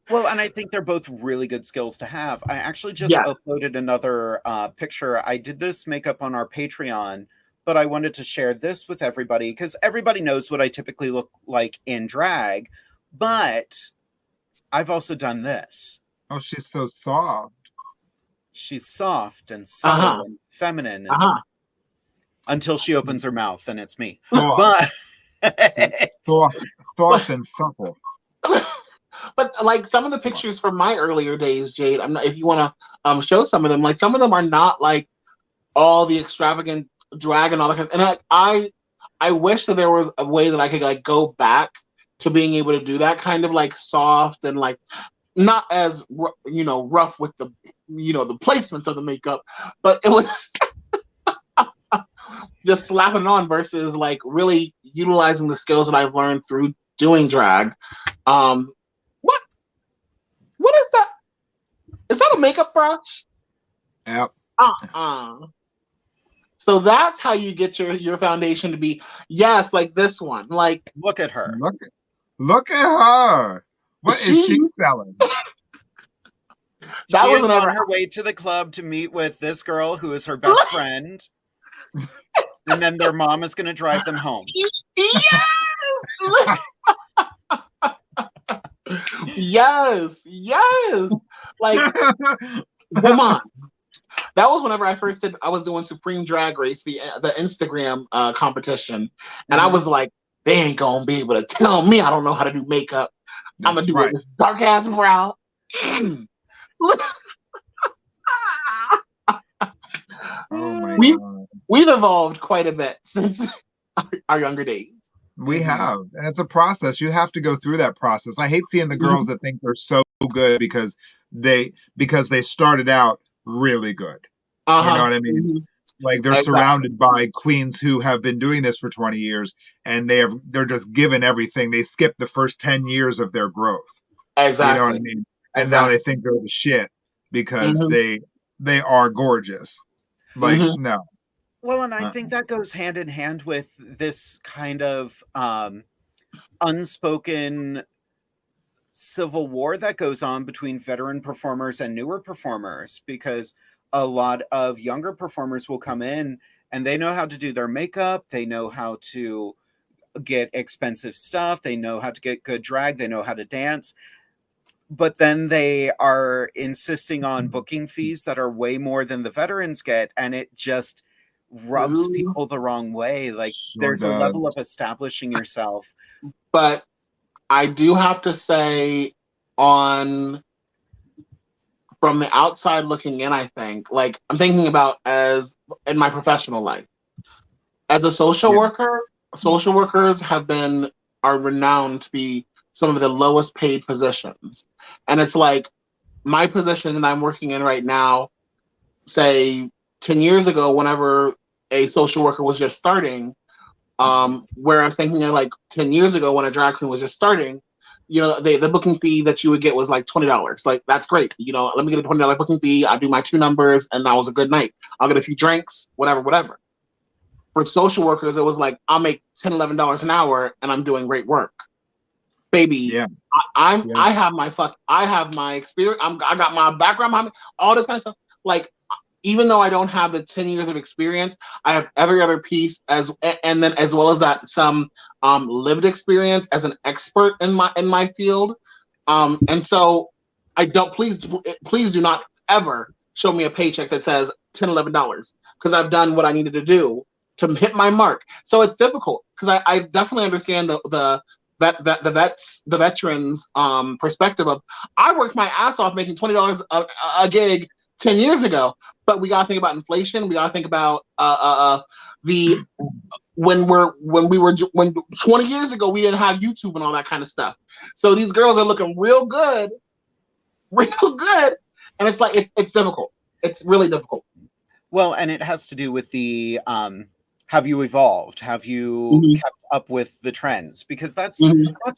Well, and I think they're both really good skills to have. I actually just uploaded another picture. I did this makeup on our Patreon, but I wanted to share this with everybody because everybody knows what I typically look like in drag, but I've also done this. Oh, she's so soft. She's soft and subtle and feminine until she opens her mouth and it's me. But soft and supple. But like some of the pictures from my earlier days, Jade, I'm not, if you want to show some of them, like some of them are not like all the extravagant drag and all that. And I wish that there was a way that I could like go back to being able to do that kind of like soft and like not as rough with the the placements of the makeup, but it was just slapping on versus like really utilizing the skills that I've learned through doing drag. What is that? Is that a makeup brush? Yep. So that's how you get your foundation to be, like this one. Like, look at her. Look at her. What is she selling? She is on her way to the club to meet with this girl who is her best friend. And then their mom is going to drive them home. Yes. Like, come on. That was whenever I was doing Supreme Drag Race, the Instagram competition. And I was like, they ain't going to be able to tell me I don't know how to do makeup. I'm going to do it with dark ass brow. Oh my God. We've evolved quite a bit since our younger days. We have, and it's a process. You have to go through that process. I hate seeing the girls that think they're so good because they started out really good. You know what I mean? Like they're surrounded by queens who have been doing this for 20 years, and they're just given everything. They skipped the first 10 years of their growth. Exactly. You know what I mean? And now they think they're the shit because they are gorgeous. Like no. Well, and I think that goes hand in hand with this kind of unspoken civil war that goes on between veteran performers and newer performers, because a lot of younger performers will come in and they know how to do their makeup. They know how to get expensive stuff. They know how to get good drag. They know how to dance. But then they are insisting on booking fees that are way more than the veterans get. And it just rubs people the wrong way. Like there's a level of establishing yourself. But I do have to say from the outside looking in, I think, like I'm thinking about as in my professional life. As a social worker, social workers are renowned to be some of the lowest paid positions. And it's like my position that I'm working in right now, say 10 years ago, whenever a social worker was just starting, where I was thinking of like 10 years ago when a drag queen was just starting, you know, the booking fee that you would get was like $20. Like, that's great. You know, let me get a $20 booking fee. I do my 2 numbers and that was a good night. I'll get a few drinks, whatever. For social workers, it was like, I'll make $10, $11 an hour and I'm doing great work. Baby, I have my experience. I got my background, all this kind of stuff. Like, even though I don't have the 10 years of experience, I have every other piece and then as well as that some lived experience as an expert in my field. And so I don't please do not ever show me a paycheck that says $10, $11 because I've done what I needed to do to hit my mark. So it's difficult because I definitely understand the veterans perspective of I worked my ass off making $20 a gig 10 years ago, but we gotta think about inflation. We gotta think about when 20 years ago we didn't have YouTube and all that kind of stuff. So these girls are looking real good, and it's like it's difficult. It's really difficult. Well, and it has to do with the have you evolved? Have you kept up with the trends? Because that's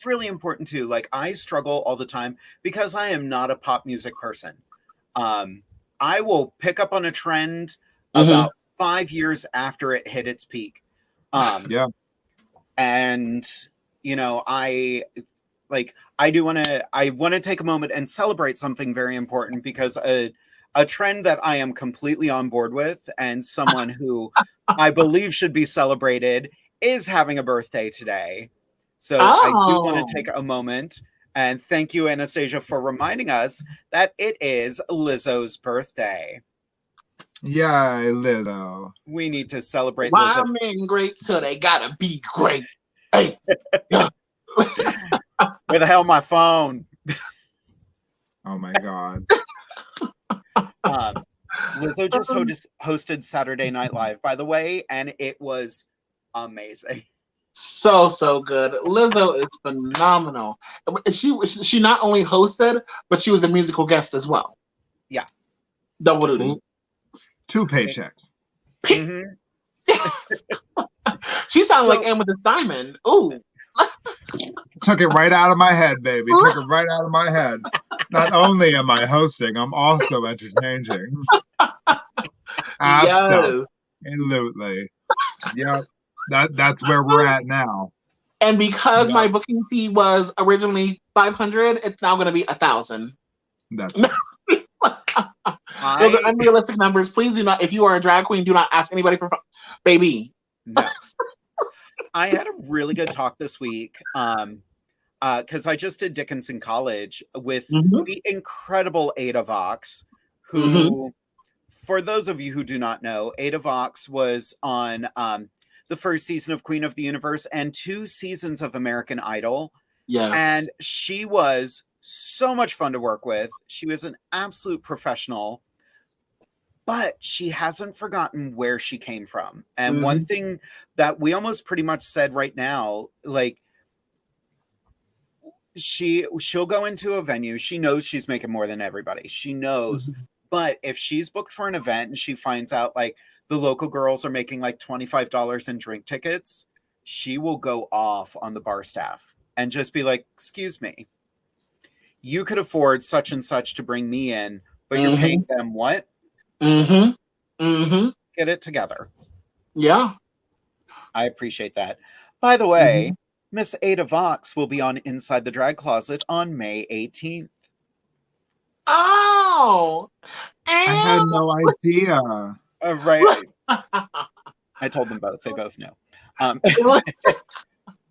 really important too. Like I struggle all the time because I am not a pop music person. I will pick up on a trend about 5 years after it hit its peak. And you know, I want to take a moment and celebrate something very important because a trend that I am completely on board with and someone who I believe should be celebrated is having a birthday today. So I do want to take a moment and thank you, Anastasia, for reminding us that it is Lizzo's birthday. Yeah, Lizzo. We need to celebrate Why Lizzo. men great so they gotta be great. Hey. Where the hell my phone? Oh my God. Lizzo just hosted Saturday Night Live, by the way, and it was amazing. So good. Lizzo is phenomenal. She not only hosted, but she was a musical guest as well. Yeah. Double duty. 2 paychecks. She sounded like Amethyst Diamond. Ooh. Took it right out of my head, baby. Took it right out of my head. Not only am I hosting, I'm also entertaining. Absolutely. Yep. That's where we're at now. And because my booking fee was originally $500, it's now going to be $1,000. That's right. Those are unrealistic numbers. Please do not. If you are a drag queen, do not ask anybody for baby. No. I had a really good talk this week because I just did Dickinson College with the incredible Ada Vox, who, for those of you who do not know, Ada Vox was on the first season of Queen of the Universe and 2 seasons of American Idol. Yes. And she was so much fun to work with. She was an absolute professional, but she hasn't forgotten where she came from. And one thing that we almost pretty much said right now, like she'll go into a venue. She knows she's making more than everybody. She knows. But if she's booked for an event and she finds out like the local girls are making like $25 in drink tickets, she will go off on the bar staff and just be like, excuse me, you could afford such and such to bring me in, but you're paying them what? Get it together. Yeah. I appreciate that. By the way, Miss Ada Vox will be on Inside the Drag Closet on May 18th. Oh. I had no idea. Right. I told them both. They both know.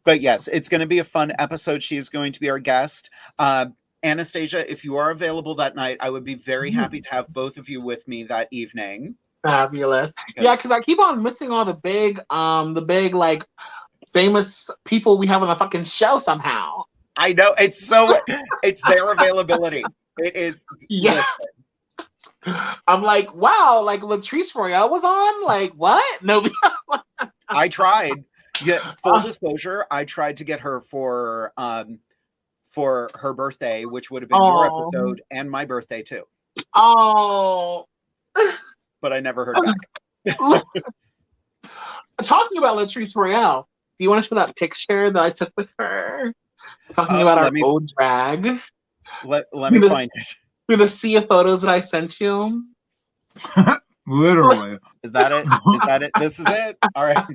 But yes, it's going to be a fun episode. She is going to be our guest. Anastasia, if you are available that night, I would be very happy to have both of you with me that evening. Fabulous. Yeah, because I keep on missing all the big like famous people we have on the fucking show somehow. I know, it's their availability. It is. Yeah. Listen. I'm like, wow, like Latrice Royale was on? Like, what? No. I tried. Yeah, full disclosure, I tried to get her for her birthday, which would have been your episode and my birthday too. Oh. But I never heard back. Talking about Latrice Royale, do you want to show that picture that I took with her? Talking about our old drag. Let me find it. Through the sea of photos that I sent you. Literally. Is that it? Is that it? This is it? All right.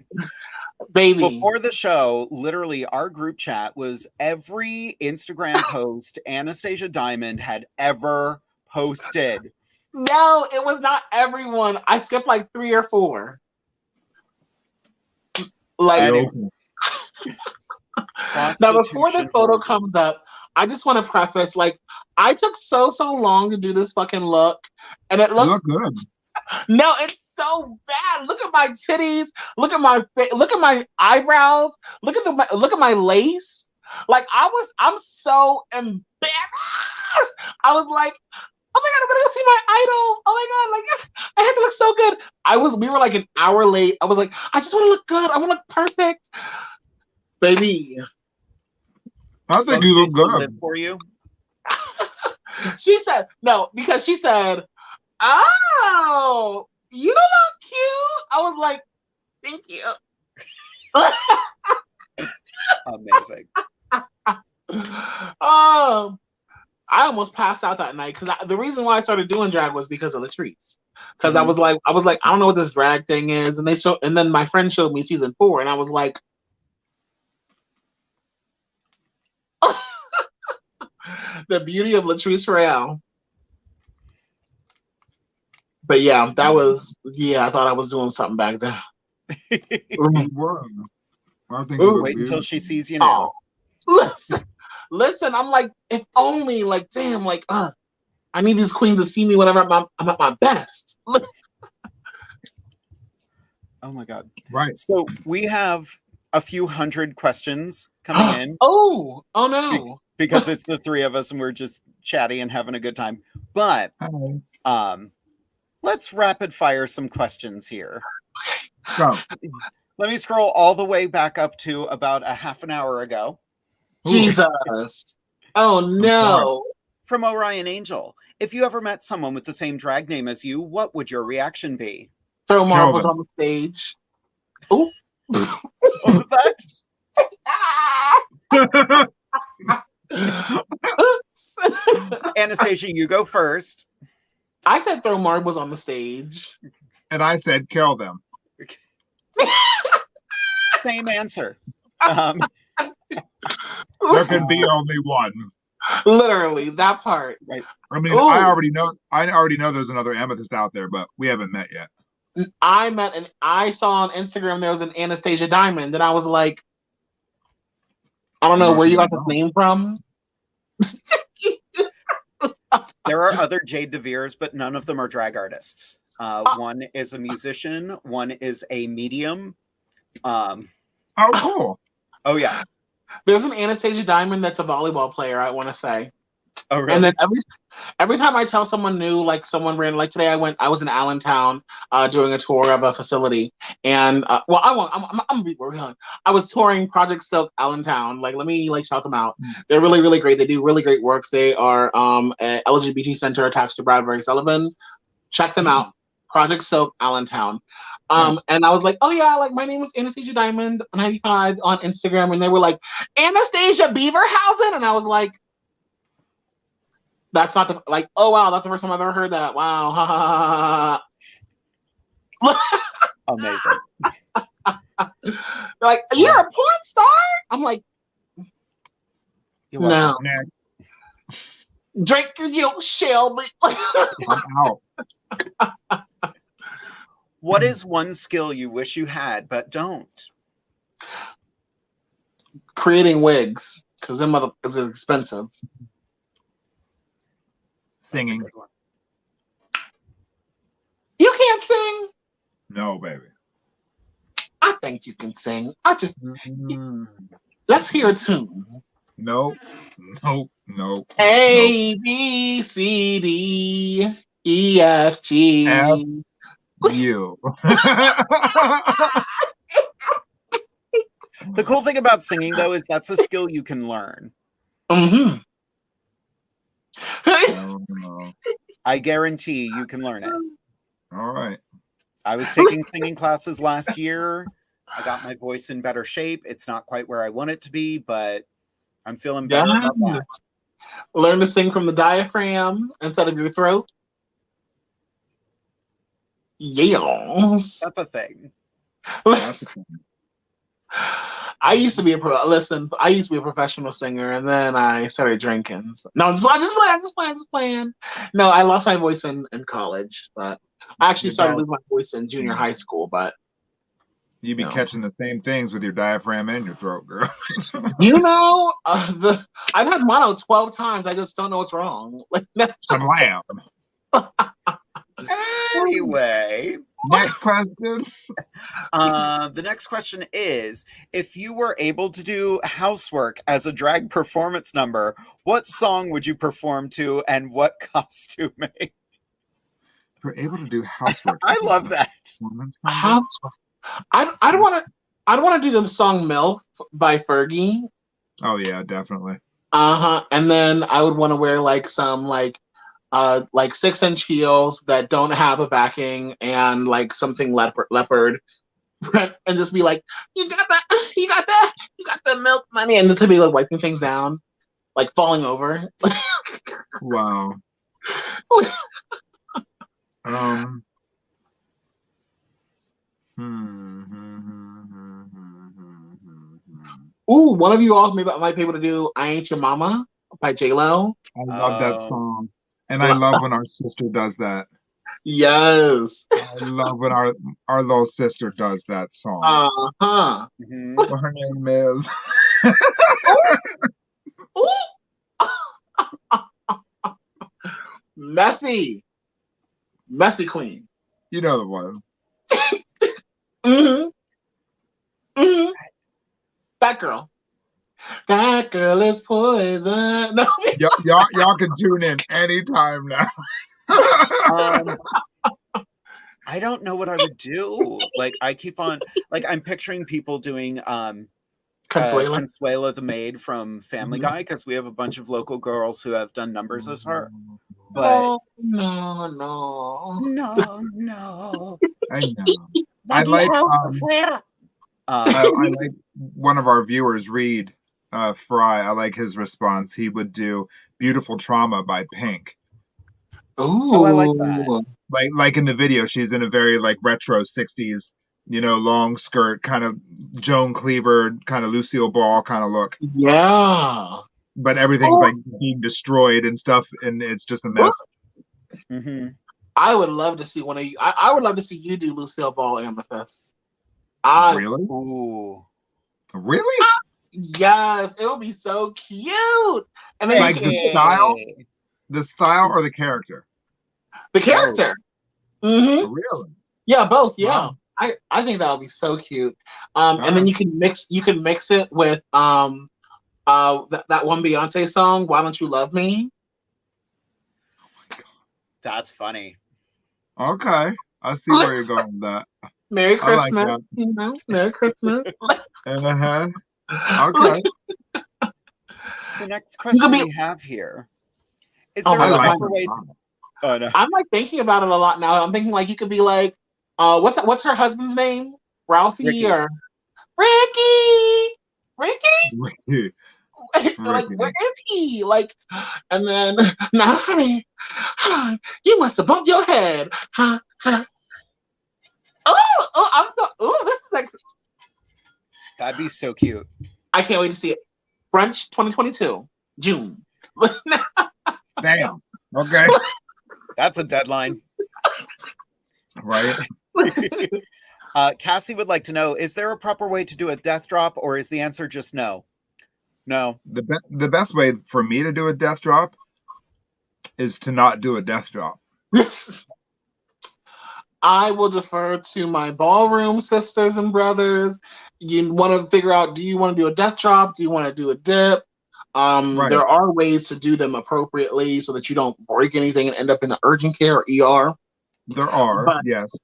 Baby. Before the show, literally our group chat was every Instagram post Anastasia Diamond had ever posted. No, it was not everyone. I skipped like 3 or 4. Like now before the photo comes up, I just want to preface, like, I took so long to do this fucking look, and it looks good. No, it's so bad. Look at my titties. Look at my eyebrows. Look at my lace. Like I'm so embarrassed. I was like, oh my god, I'm gonna go see my idol. Oh my god, like I had to look so good. We were like an hour late. I was like, I just want to look good. I want to look perfect, baby. I think you look good. Live for you. She said no, because she said, oh, you look cute. I was like, thank you. Amazing. I almost passed out that night because the reason why I started doing drag was because of Latrice. Because I was like, I don't know what this drag thing is, and then my friend showed me season 4, and I was like, the beauty of Latrice Royale. But yeah, I thought I was doing something back then. Wait until she sees you now. Listen, I'm like, if only, like, damn, like, I need these queens to see me whenever I'm at my best. Oh my god. Right. So we have a few hundred questions coming in. Oh no. Because it's the 3 of us and we're just chatty and having a good time. But let's rapid fire some questions here. Go. Let me scroll all the way back up to about a half an hour ago. Jesus. Oh no. From Orion Angel. If you ever met someone with the same drag name as you, what would your reaction be? Throw marbles on the stage. Oh. What was that? Anastasia, you go first. I said throw marbles on the stage. And I said kill them. Same answer. There can be only one. Literally, that part. Right. I mean, I already know there's another Amethyst out there, but we haven't met yet. I saw on Instagram there was an Anastasia Diamond, and I was like, I don't know where you got this name from. There are other Jade DeVeres, but none of them are drag artists. One is a musician, one is a medium. Oh, cool. Oh, yeah. There's an Anastasia Diamond that's a volleyball player, I want to say. Oh, really? And then every time I tell someone new, like someone ran, like today I was in Allentown doing a tour of a facility, and I'm gonna be real. I was touring Project Silk Allentown. Like, let me shout them out. They're really, really great. They do really great work. They are an LGBT center attached to Bradbury Sullivan. Check them out. Project Silk Allentown. And I was like, oh yeah, like my name is Anastasia Diamond 95 on Instagram, and they were like, Anastasia Beaverhausen, and I was like, that's not the oh wow, that's the first time I've ever heard that. Wow. Ha ha ha. Amazing. Like, you're a porn star? I'm like, no. Drink your Shelby. I'm out. What is one skill you wish you had but don't? Creating wigs, because them mother is expensive. Singing. You can't sing. No, baby. I think you can sing. Mm-hmm. Let's hear a tune. Nope. A B C D E F G. F you. The cool thing about singing, though, is that's a skill you can learn. Mm-hmm. No. I guarantee you can learn it. All right. I was taking singing classes last year. I got my voice in better shape. It's not quite where I want it to be, but I'm feeling better about that. Learn to sing from the diaphragm instead of your throat. Yes. That's a thing. I used to be a professional singer, and then I started drinking. So, no, I'm just playing. No, I lost my voice in college, but I actually started losing my voice in junior high school. But you be catching the same things with your diaphragm and your throat, girl. I've had mono 12 times. I just don't know what's wrong. Some lamb. Anyway, next question. The next question is, if you were able to do housework as a drag performance number, what song would you perform to and what costuming? We're able to do housework. I love that. I'd want to do the song "MILF" by Fergie. Oh yeah, definitely. And then I would want to wear some 6-inch heels that don't have a backing and something leopard, and just be like, you got the milk money, and just be wiping things down, falling over. Wow. Ooh, one of you all might be able to do "I Ain't Your Mama" by J-Lo. I love that song. And I love when our sister does that. Yes. I love when our little sister does that song. Mm-hmm. What her name is. Messy Queen. You know the one. That girl is poison. No. Y'all can tune in anytime now. I don't know what I would do. I keep on I'm picturing people doing Consuela the maid from Family Guy, because we have a bunch of local girls who have done numbers as her. But no. I know. I like one of our viewers, Reed Fry. I like his response. He would do "Beautiful Trauma" by Pink. Ooh. Oh, I like that. Like in the video, she's in a very retro 60s, long skirt, kind of Joan Cleaver, kind of Lucille Ball kind of look. Yeah. But everything's being destroyed and stuff, and it's just a mess. Mm-hmm. I would love to see one of you. I would love to see you do Lucille Ball Amethyst. Really? Ooh. Really? Yes, it would be so cute. And then the style or the character? The character. Mm-hmm. Really? Yeah, both. Yeah, wow. I think that would be so cute. And then you can mix it with that one Beyonce song, "Why Don't You Love Me." Oh my God, that's funny. Okay, I see where you're going with that. Merry Christmas, Merry Christmas. Okay. The next question we have here is there a proper way? Oh, no. I'm thinking about it a lot now. I'm thinking you could be what's her husband's name? Ralphie Ricky. or Ricky? Ricky. Where is he? And then now, honey, you must have bumped your head. This is that'd be so cute. I can't wait to see it. Brunch 2022, June. Damn. Okay. That's a deadline. Right. Cassie would like to know, is there a proper way to do a death drop, or is the answer just no? No. The best way for me to do a death drop is to not do a death drop. I will defer to my ballroom sisters and brothers. You want to figure out, do you want to do a death drop? Do you want to do a dip? Right. There are ways to do them appropriately so that you don't break anything and end up in the urgent care or ER. There are, But yes.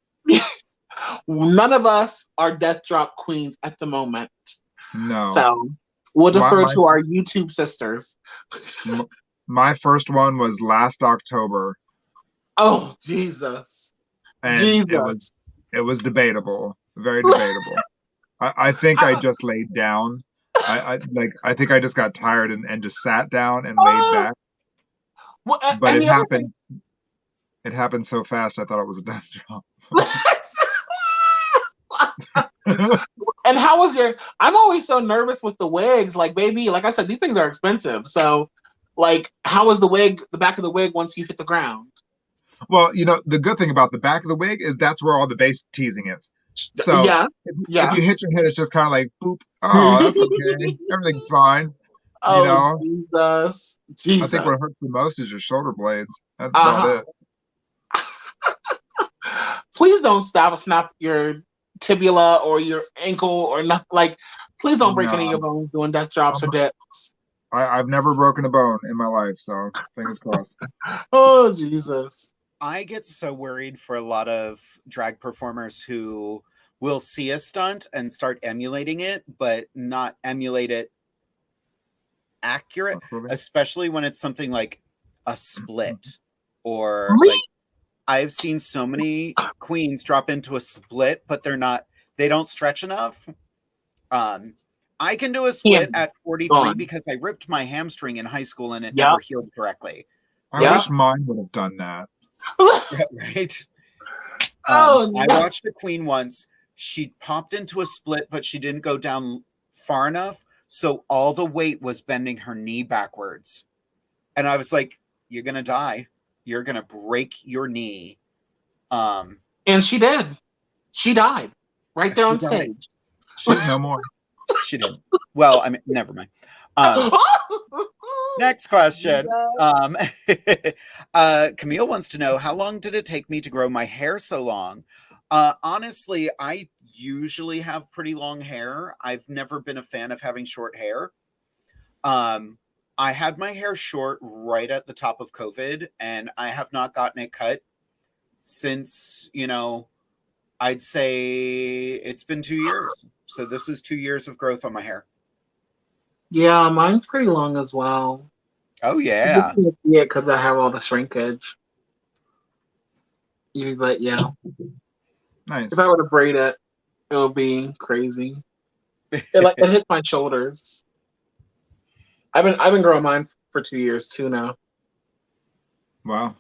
none of us are death drop queens at the moment. No. So we'll defer to our YouTube sisters. My first one was last October. Oh, Jesus. And Jesus. it was debatable. Very debatable. I think I just laid down. I think I just got tired and just sat down and laid back. Well, but it happened so fast I thought it was a death drop. And how was I'm always so nervous with the wigs. Like, baby, like I said, these things are expensive. So, like, how was the back of the wig once you hit the ground? Well, the good thing about the back of the wig is that's where all the base teasing is. So if you hit your head, it's just kind of like, boop. Oh, that's okay. Everything's fine. Jesus. I think what hurts the most is your shoulder blades. That's about it. Please don't snap your tibia or your ankle or nothing. Like, please don't break any of your bones doing death drops or dips. I've never broken a bone in my life, so fingers crossed. Oh, Jesus. I get so worried for a lot of drag performers who will see a stunt and start emulating it, but not emulate it accurate, especially when it's something like a split or like I've seen so many queens drop into a split, but they don't stretch enough. I can do a split at 43 because I ripped my hamstring in high school and it never healed correctly. I wish mine would have done that. Right. I watched a queen once. She popped into a split, but she didn't go down far enough. So all the weight was bending her knee backwards. And I was like, you're going to die. You're going to break your knee. And she did. She died right there on stage. She's no more. She did. Well, I mean, never mind. Next question. Camille wants to know, how long did it take me to grow my hair so long? Honestly, I usually have pretty long hair. I've never been a fan of having short hair. I had my hair short right at the top of COVID, and I have not gotten it cut since, I'd say it's been 2 years. So this is 2 years of growth on my hair. Yeah, mine's pretty long as well. Oh, yeah. Yeah, because I have all the shrinkage. But yeah. Nice. If I were to braid it, it would be crazy. It hits my shoulders. I've been growing mine for 2 years too now. Wow.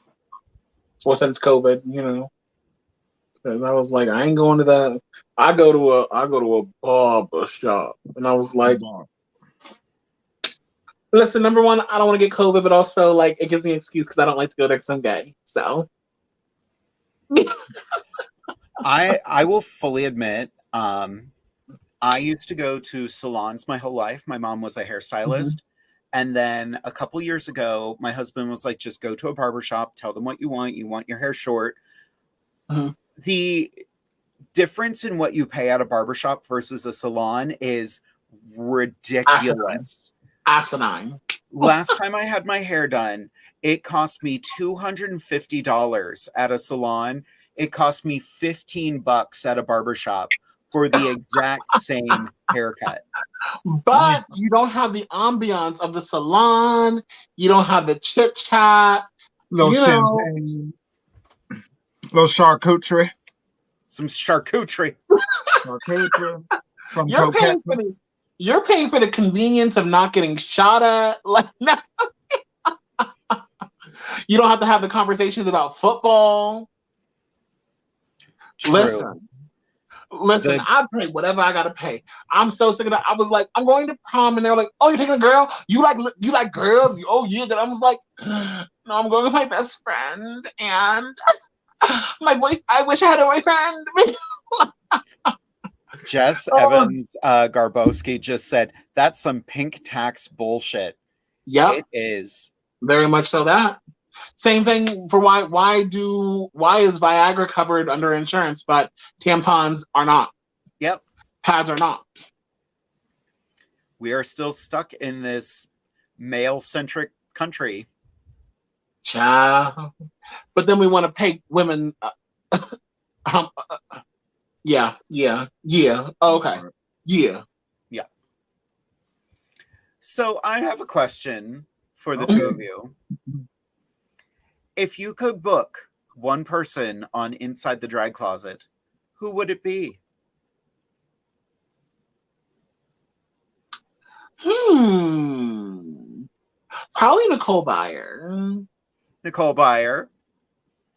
Well, since COVID, because I was like, I ain't going to that. I go to a barber shop, and I was like, listen, number one, I don't want to get COVID, but also like it gives me an excuse because I don't like to go there because I'm gay. So. I will fully admit, I used to go to salons my whole life. My mom was a hairstylist. Mm-hmm. And then a couple years ago, my husband was like, just go to a barbershop, tell them what you want. You want your hair short. Mm-hmm. The difference in what you pay at a barbershop versus a salon is ridiculous. Asinine. Last time I had my hair done, it cost me $250 at a salon. It cost me $15 at a barbershop for the exact same haircut. But you don't have the ambiance of the salon. You don't have the chit chat. Little champagne. Little charcuterie. Some charcuterie. Charcuterie. From You're paying for the convenience of not getting shot at. Like, no. You don't have to have the conversations about football. True. Listen, I pay whatever I gotta pay. I'm so sick of that. I was like, I'm going to prom, and they're like, "Oh, you're taking a girl? You like girls? Oh yeah." That I was like, "No, I'm going with my best friend and my boy. I wish I had a boyfriend." Jess Oh, Evans Garbowski just said, that's some pink tax bullshit. yep, It is. very much so that. Same thing for why is Viagra covered under insurance, but tampons are not. Yep. Pads are not. We are still stuck in this male-centric country. Child. But then we want to pay women. Yeah. Okay. Yeah. Yeah. So I have a question for the Okay. two of you. If you could book one person on Inside the Drag Closet, who would it be? Probably Nicole Byer. Nicole Byer.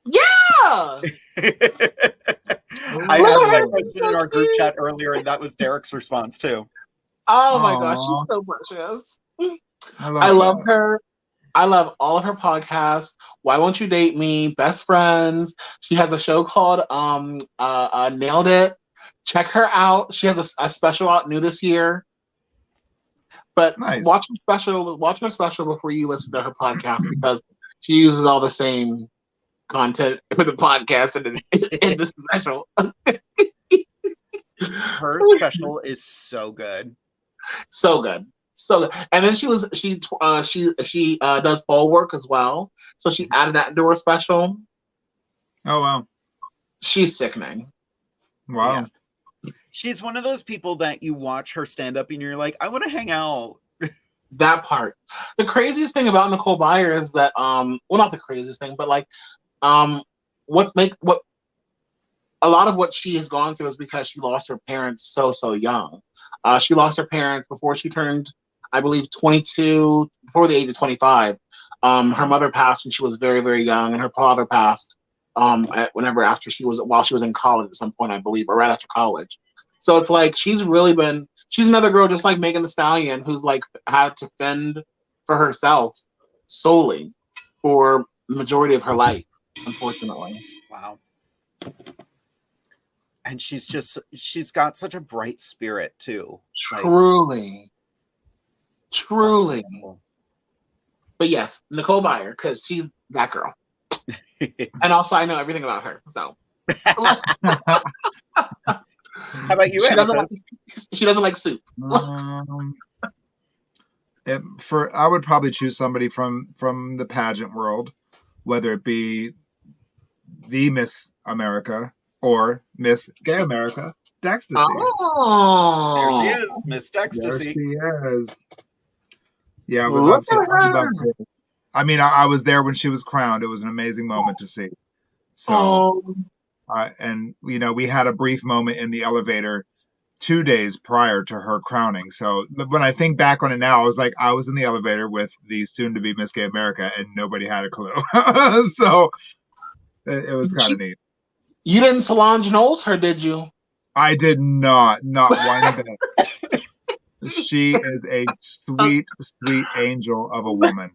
Yeah. I asked that question in our group chat earlier, and that was Derek's response too. Oh my gosh, she's so precious. I love that. her. I love all of her podcasts. Why Won't You Date Me? Best Friends. She has a show called Nailed It. Check her out. She has a special out new this year. But Nice. watch her special before you listen to her podcast because she uses all the same content for the podcast and in the special. Her special is so good. So good. So good. And then she does pole work as well. So she added that into her special. Oh wow. She's sickening. Wow. Yeah. She's one of those people that you watch her stand up and you're like, I want to hang out. That part. The craziest thing about Nicole Byer is that well, not the craziest thing, but like what a lot of what she has gone through is because she lost her parents so young. She lost her parents before she turned, I believe, 22, before the age of 25. Her mother passed when she was very, very young, and her father passed while she was in college at some point, I believe, or right after college. So it's like she's another girl just like Megan Thee Stallion who's like had to fend for herself solely for the majority of her life, unfortunately. Wow. And she's got such a bright spirit too. Truly. Like, But yes, Nicole Byer, because she's that girl. And also I know everything about her. So how about you, Amethyst? She doesn't like soup. I would probably choose somebody from the pageant world, whether it be the Miss America or Miss Gay America, Dextasy. Oh, There she is, Miss Dextasy. There she is. Yeah, I would love to. I mean, I was there when she was crowned. It was an amazing moment to see. So, and you know, we had a brief moment in the elevator 2 days prior to her crowning. So when I think back on it now, I was like, I was in the elevator with the soon-to-be Miss Gay America, and nobody had a clue. So it was kind of neat. You didn't Solange Knowles her, did you? I did not one bit. She is a sweet, sweet angel of a woman.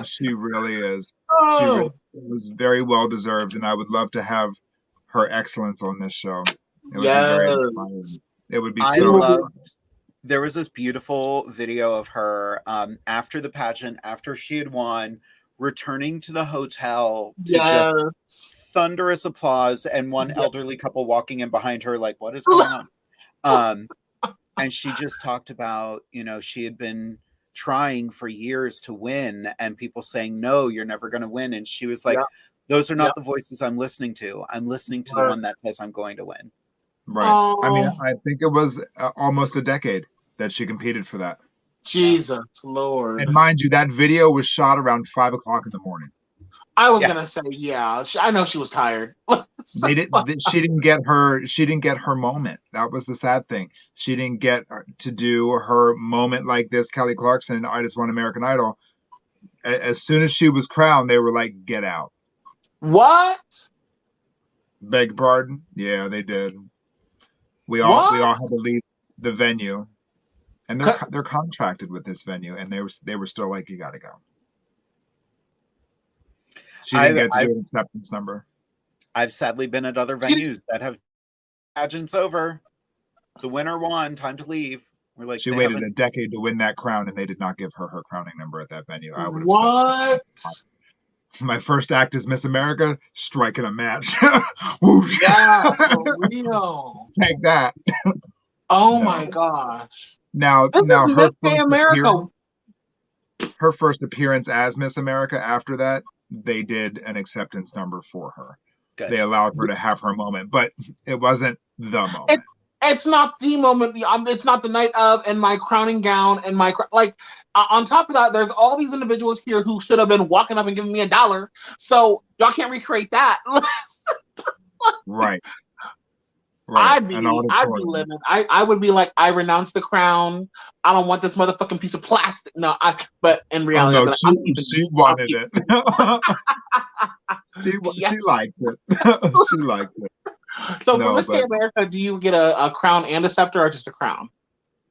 She really is. It was very well deserved, and I would love to have her excellence on this show. It would be very inspiring. It would be there was this beautiful video of her after the pageant, after she had won, returning to the hotel to just thunderous applause, and one elderly couple walking in behind her like, what is going on? And she just talked about, you know, she had been trying for years to win and people saying, no, you're never going to win. And she was like, those are not the voices I'm listening to. I'm listening to the one that says I'm going to win. Right. I mean, I think it was almost a decade that she competed for that. Jesus Lord. And mind you, that video was shot around 5 o'clock in the morning. I was gonna say, I know she was tired. She didn't get her moment. That was the sad thing. She didn't get to do her moment like this. Kelly Clarkson, I Just Won American Idol. As soon as she was crowned, they were like, "Get out." What? Beg your pardon? Yeah, they did. We all had to leave the venue, and they're contracted with this venue, and they were still like, "You got to go." She didn't get to do an acceptance number. I've sadly been at other venues that have Pageant's over. The winner won. Time to leave. We're like, She waited a decade to win that crown, and they did not give her her crowning number at that venue. I would have What? My first act as Miss America, striking a match. Whoosh. Yeah, for real. Take that. Oh my gosh. Now America. Her first appearance as Miss America after that, they did an acceptance number for her. Good. They allowed her to have her moment, but it wasn't the moment. It's not the moment. It's not the night of, and my crowning gown, and my on top of that, there's all these individuals here who should have been walking up and giving me $1. So y'all can't recreate that. Right. I'd be living. I would be like, I renounce the crown. I don't want this motherfucking piece of plastic. No, but in reality, she wanted it. She likes it. She liked it. So for Miss America, do you get a crown and a scepter, or just a crown?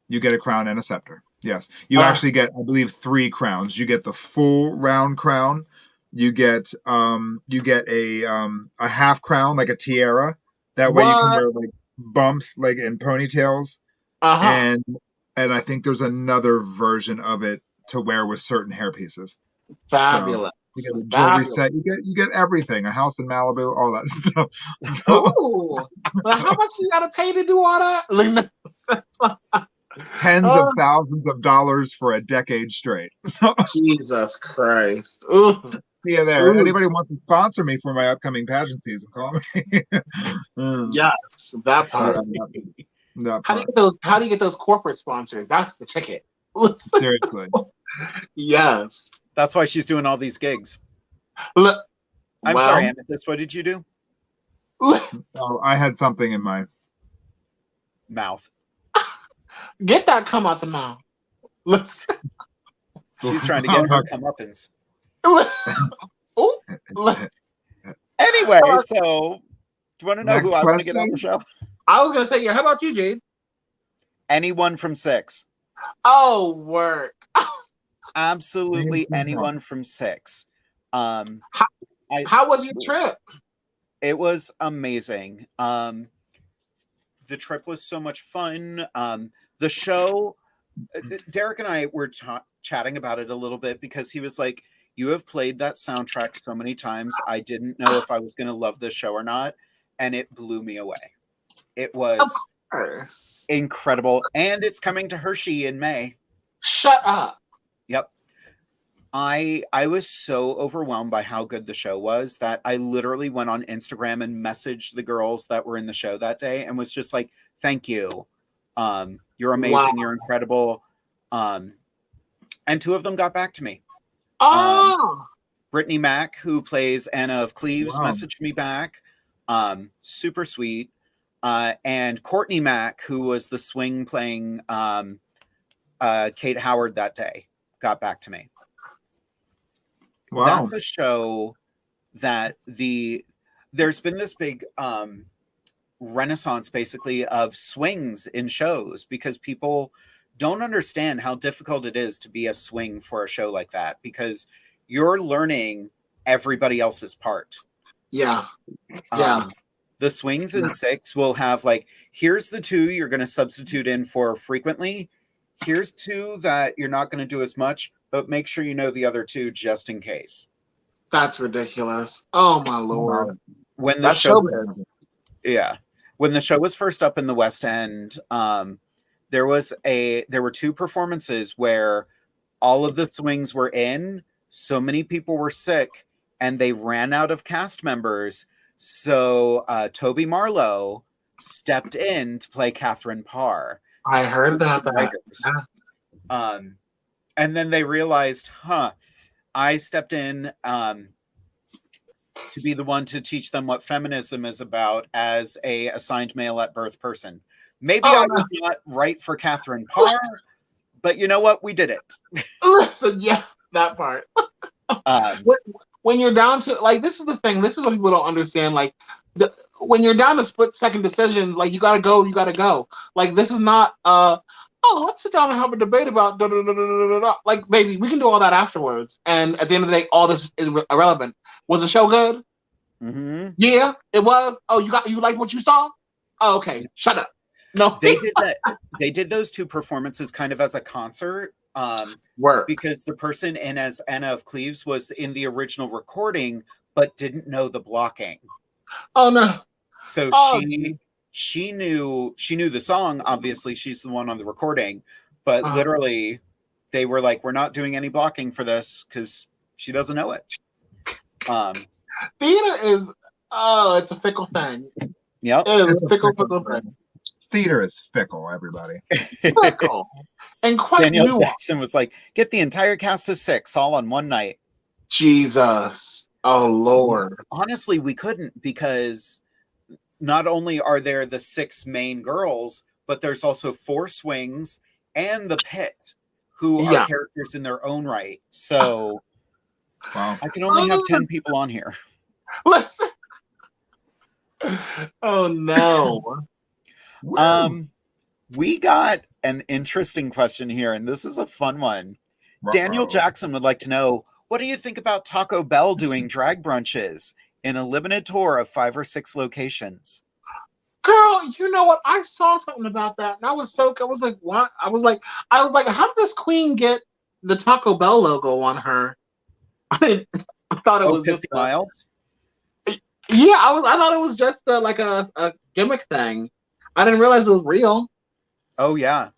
You get a crown and a scepter. Yes, you actually get, I believe, 3 crowns. You get the full round crown. You get a half crown, like a tiara. That way you can wear like bumps, like in ponytails. And I think there's another version of it to wear with certain hair pieces. Fabulous. So you get a jewelry set. You get everything. A house in Malibu, all that stuff. So, well, how much you gotta pay to do all that? Tens of thousands of dollars for a decade straight. Jesus Christ. Ooh. See you there. Ooh. Anybody wants to sponsor me for my upcoming pageant season, call me. Yes, that part. How do you get those corporate sponsors? That's the ticket. Seriously. Yes. That's why she's doing all these gigs. Look, I'm sorry, Amethyst. What did you do? Oh, I had something in my mouth. Get that come out the mouth. She's trying to get her comeuppance. Anyway, so do you want to know who I want to get on the show? I was going to say, yeah. How about you, Jade? Anyone from 6. Oh, work. Absolutely anyone from 6. How was your trip? It was amazing. The trip was so much fun. The show, Derek and I were chatting about it a little bit because he was like, you have played that soundtrack so many times. I didn't know if I was going to love this show or not. And it blew me away. It was incredible. And it's coming to Hershey in May. Shut up. Yep. I was so overwhelmed by how good the show was that I literally went on Instagram and messaged the girls that were in the show that day and was just like, thank you. You're amazing. Wow. You're incredible. And 2 of them got back to me. Brittany Mack, who plays Anna of Cleves, messaged me back. Super sweet. And Courtney Mack, who was the swing playing Kate Howard that day, got back to me. Wow. That's a show that there's been this big renaissance basically of swings in shows because people don't understand how difficult it is to be a swing for a show like that because you're learning everybody else's part. Yeah. The swings in 6 will have like, here's the 2 you're going to substitute in for frequently. Here's 2 that you're not going to do as much, but make sure you know the other 2 just in case. That's ridiculous. Oh my Lord. When the show when the show was first up in the West End, there were 2 performances where all of the swings were in, so many people were sick, and they ran out of cast members. So Toby Marlowe stepped in to play Catherine Parr. I heard that. And then they realized, I stepped in to be the one to teach them what feminism is about as a assigned male at birth person. Maybe I was not right for Catherine Parr, but you know what? We did it. Listen, yeah, that part. When you're down to, like, this is the thing. This is what people don't understand. Like, when you're down to split-second decisions, like, you got to go. Like, this is not, let's sit down and have a debate about da-da-da-da-da-da. Like, baby, we can do all that afterwards. And at the end of the day, all this is irrelevant. Was the show good? Mm-hmm. Yeah, it was. Oh, you liked what you saw? Oh, okay, shut up. No, They did that. They did those two performances kind of as a concert. work. Because the person in as Anna of Cleves was in the original recording, but didn't know the blocking. Oh no. So Oh, she knew the song. Obviously, she's the one on the recording, but literally, they were like, "We're not doing any blocking for this because she doesn't know it." Theater is it's a fickle thing. Yep, It is a fickle thing. Theater is fickle, everybody. Fickle and quite Danielle nuanced. Jackson was like, "Get the entire cast of 6 all on one night." Jesus, oh Lord. Honestly, we couldn't, because not only are there the 6 main girls, but there's also 4 swings and the pit, who are characters in their own right. So Wow. I can only have 10 people on here. Listen. Oh no. We got an interesting question here, and this is a fun one. Daniel Jackson would like to know, what do you think about Taco Bell doing drag brunches in a limited tour of 5 or 6 locations? Girl, you know what? I saw something about that, and I was like, what? I was like, how did this queen get the Taco Bell logo on her? I thought it was just Miles. Yeah, I thought it was just like a gimmick thing. I didn't realize it was real. Oh yeah.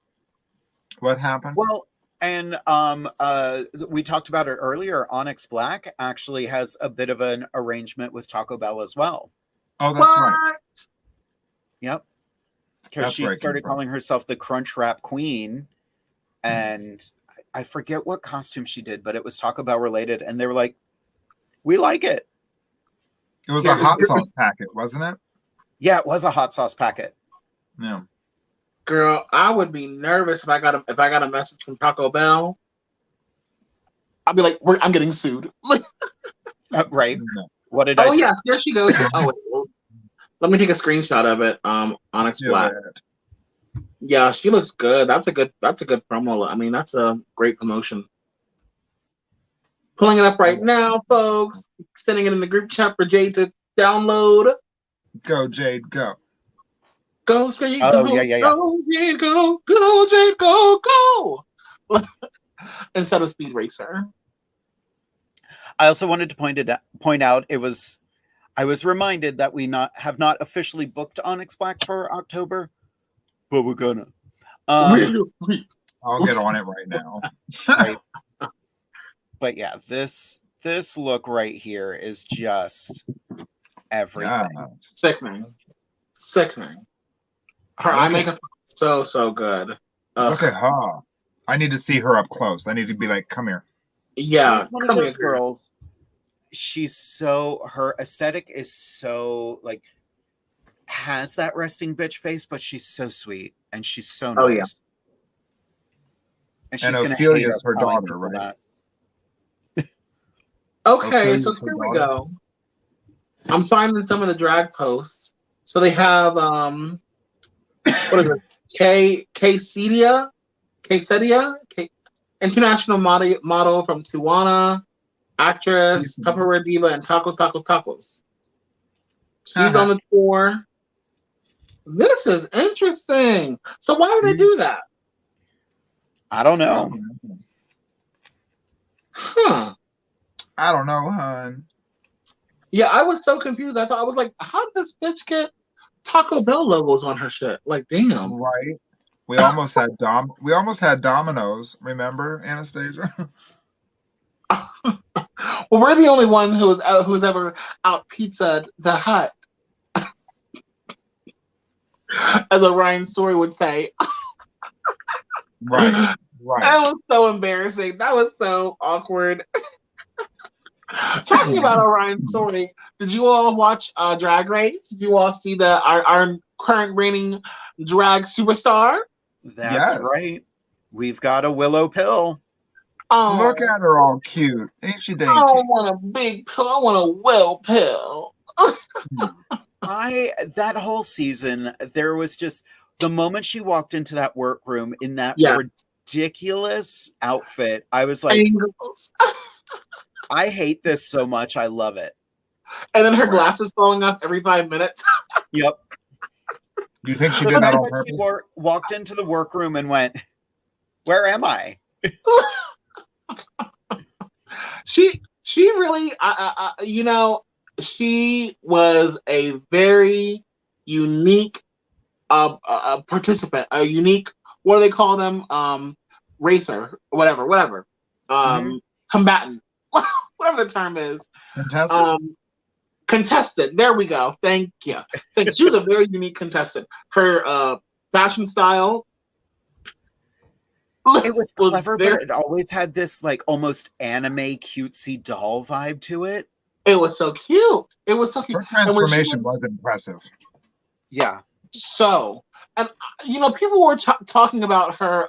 What happened? Well, and we talked about it earlier. Onyx Black actually has a bit of an arrangement with Taco Bell as well. Oh, that's right. Yep. Because she started calling herself the Crunch Wrap Queen, and I forget what costume she did, but it was Taco Bell related, and they were like, "We like it." It was a hot sauce packet, wasn't it? Yeah, it was a hot sauce packet. Yeah. Girl, I would be nervous if I got a message from Taco Bell. I'd be like, I'm getting sued. Right. What did I do? Yes, there she goes. Oh, wait. Let me take a screenshot of it. Onyx Black. Yeah, she looks good. That's a good promo. I mean, that's a great promotion. Pulling it up right now, folks. Sending it in the group chat for Jade to download. Go, Jade, go. Go, Jade, go. Oh, yeah. Go, Jade, go. Go, Jade, go. Instead of Speed Racer. I also wanted to point out I was reminded that we have not officially booked Onyx Black for October, but we're gonna. I'll get on it right now. Right. But yeah, this look right here is just everything. Yeah. Sickening. Her eye makeup is so good. Look at her. I need to see her up close. I need to be like, come here. Yeah, she's one of those girls. Her aesthetic is so like, has that resting bitch face, but she's so sweet and she's so nice. Oh yeah. And she's Ophelia's her daughter, right? Okay, so here we go. I'm finding some of the drag posts. So they have what is it? Ksedia, international model from Tijuana, actress, Tupperware diva, and tacos. She's on the tour. This is interesting. So why do they do that? I don't know. Huh. I don't know, hon. Yeah, I was so confused. I was like, how did this bitch get Taco Bell logos on her shit? Like, damn. Right. We almost had Domino's, remember, Anastasia? Well, we're the only one who's ever out pizzaed the Hut. As Orion Story would say. Right. That was so embarrassing. That was so awkward. Talking about Orion Story, did you all watch Drag Race? Did you all see our current reigning drag superstar? That's right. We've got a Willow Pill. Oh, look at her all cute. Ain't she dainty? I don't want a big pill. I want a well pill. That whole season, there was just the moment she walked into that workroom in that ridiculous outfit, I was like, I hate this so much. I love it. And then her glasses falling off every 5 minutes. Yep. You think she did But that I on bet purpose? she walked into the workroom and went, "Where am I?" She really, you know, she was a very unique participant, a unique, what do they call them? Racer, whatever. Combatant, whatever the term is. Contestant. There we go. Thank you. She was a very unique contestant. Her fashion style. It was clever, but it always had this like almost anime cutesy doll vibe to it. It was so cute. It was so cute. Her transformation was impressive. Yeah. So, and you know, people were talking about her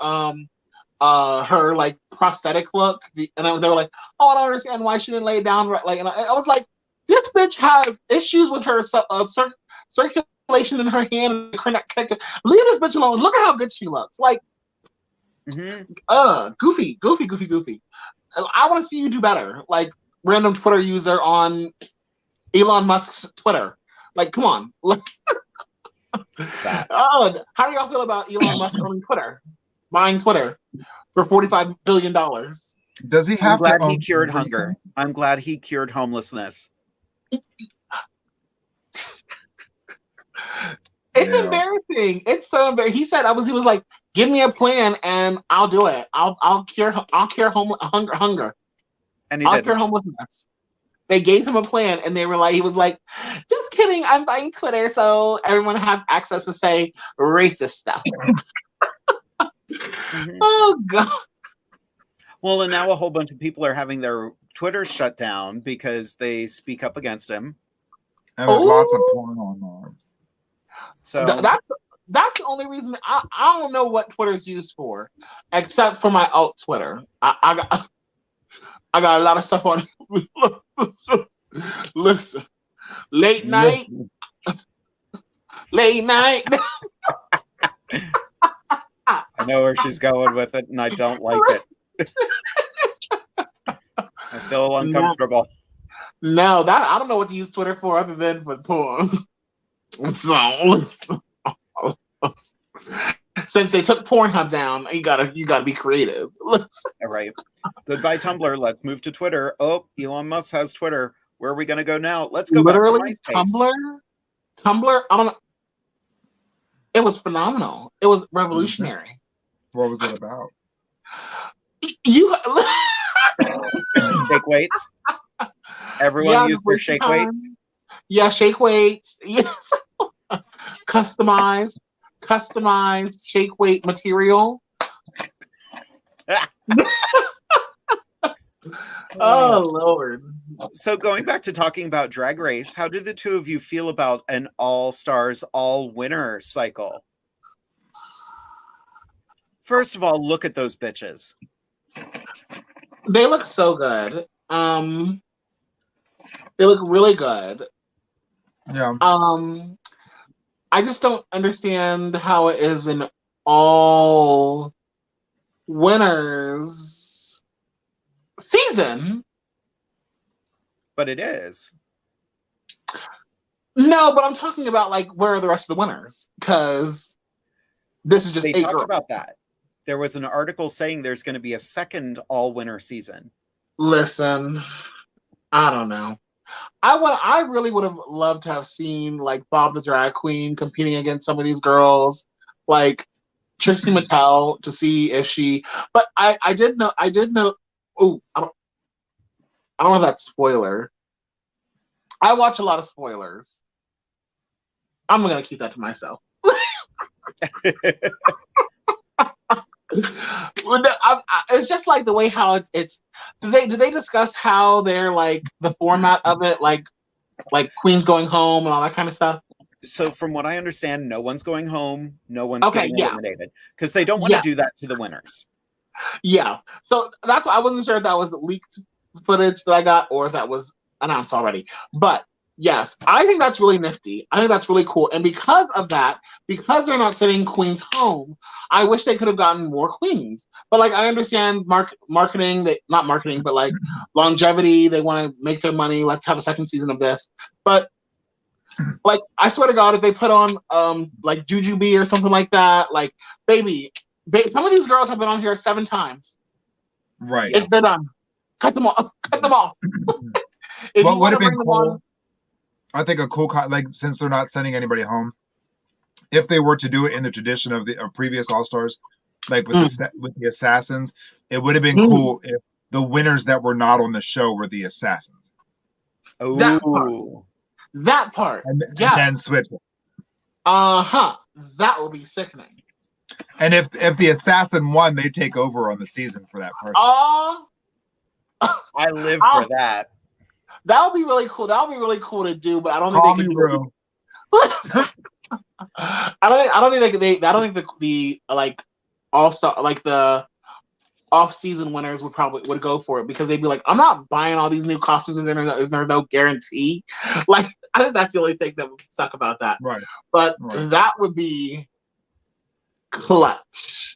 her like prosthetic look, and they were like, "Oh, I don't understand why she didn't lay it down right." Like, and I was like, "This bitch has issues with her circulation in her hand and connected. Leave this bitch alone. Look at how good she looks. Like, goofy. I want to see you do better. Like, random Twitter user on Elon Musk's Twitter. Like, come on." How do y'all feel about Elon Musk owning Twitter, buying Twitter for $45 billion? Does he have? I'm glad he cured hunger. I'm glad he cured homelessness. It's embarrassing. It's so embarrassing. He said, he was like, "Give me a plan and I'll do it. I'll cure hunger. And he I'll cure homelessness." They gave him a plan, and he was like, "Just kidding. I'm buying Twitter so everyone has access to say racist stuff." Oh God. Well, and now a whole bunch of people are having their Twitter shut down because they speak up against him. And there's lots of porn on there. So that's the only reason I don't know what Twitter's used for, except for my alt Twitter. I got a lot of stuff on. Listen, late night. I know where she's going with it, and I don't like it. I feel uncomfortable. No, I don't know what to use Twitter for other than for porn. So, since they took Pornhub down, you gotta be creative. All right. Goodbye, Tumblr. Let's move to Twitter. Oh, Elon Musk has Twitter. Where are we gonna go now? Let's go Literally, back to MySpace. Tumblr. I don't know. It was phenomenal. It was revolutionary. What was it about? You shake weights. Everyone used their shake weight. Yeah, shake weights. Yes. Customized shake weight material. Oh Lord. So going back to talking about Drag Race, how do the two of you feel about an all-stars, all-winner cycle? First of all, look at those bitches. They look so good. They look really good. Yeah. I just don't understand how it is an all winners season. But it is. No, but I'm talking about like where are the rest of the winners? Because this is just they talked about that. There was an article saying there's going to be a second all-winner season. Listen, I don't know. I really would have loved to have seen like Bob the Drag Queen competing against some of these girls, like Trixie Mattel, to see if she. But I did know. Oh, I don't know if that's spoiler. I watch a lot of spoilers. I'm gonna keep that to myself. It's just like the way how it's. Do they discuss how they're like the format of it, like Queens going home and all that kind of stuff? So from what I understand, no one's going home. No one's getting eliminated because they don't want to do that to the winners. Yeah. So that's why I wasn't sure if that was leaked footage that I got or if that was announced already. But yes, I think that's really nifty. I think that's really cool. And because of that, because they're not sending queens home, I wish they could have gotten more queens. But like, I understand marketing, not marketing, but like longevity. They want to make their money. Let's have a second season of this. But Like, I swear to God, if they put on like Jujubee or something like that, like, baby, some of these girls have been on here 7 times. Right. If they're done, cut them off. Cut them off. If What you would want have to been bring them cool? on, I think a cool, like, since they're not sending anybody home, if they were to do it in the tradition of the previous All Stars, like with the assassins, it would have been cool if the winners that were not on the show were the assassins. That part, and yeah. then switch it. That would be sickening. And if the assassin won, they take over on the season for that person. I live for that. That would be really cool. That would be really cool to do, but I don't Call think they me can do it. I don't think the like all-star, like the off-season winners would go for it, because they'd be like, I'm not buying all these new costumes and there's no guarantee. Like, I think that's the only thing that would suck about that. Right. But that would be clutch.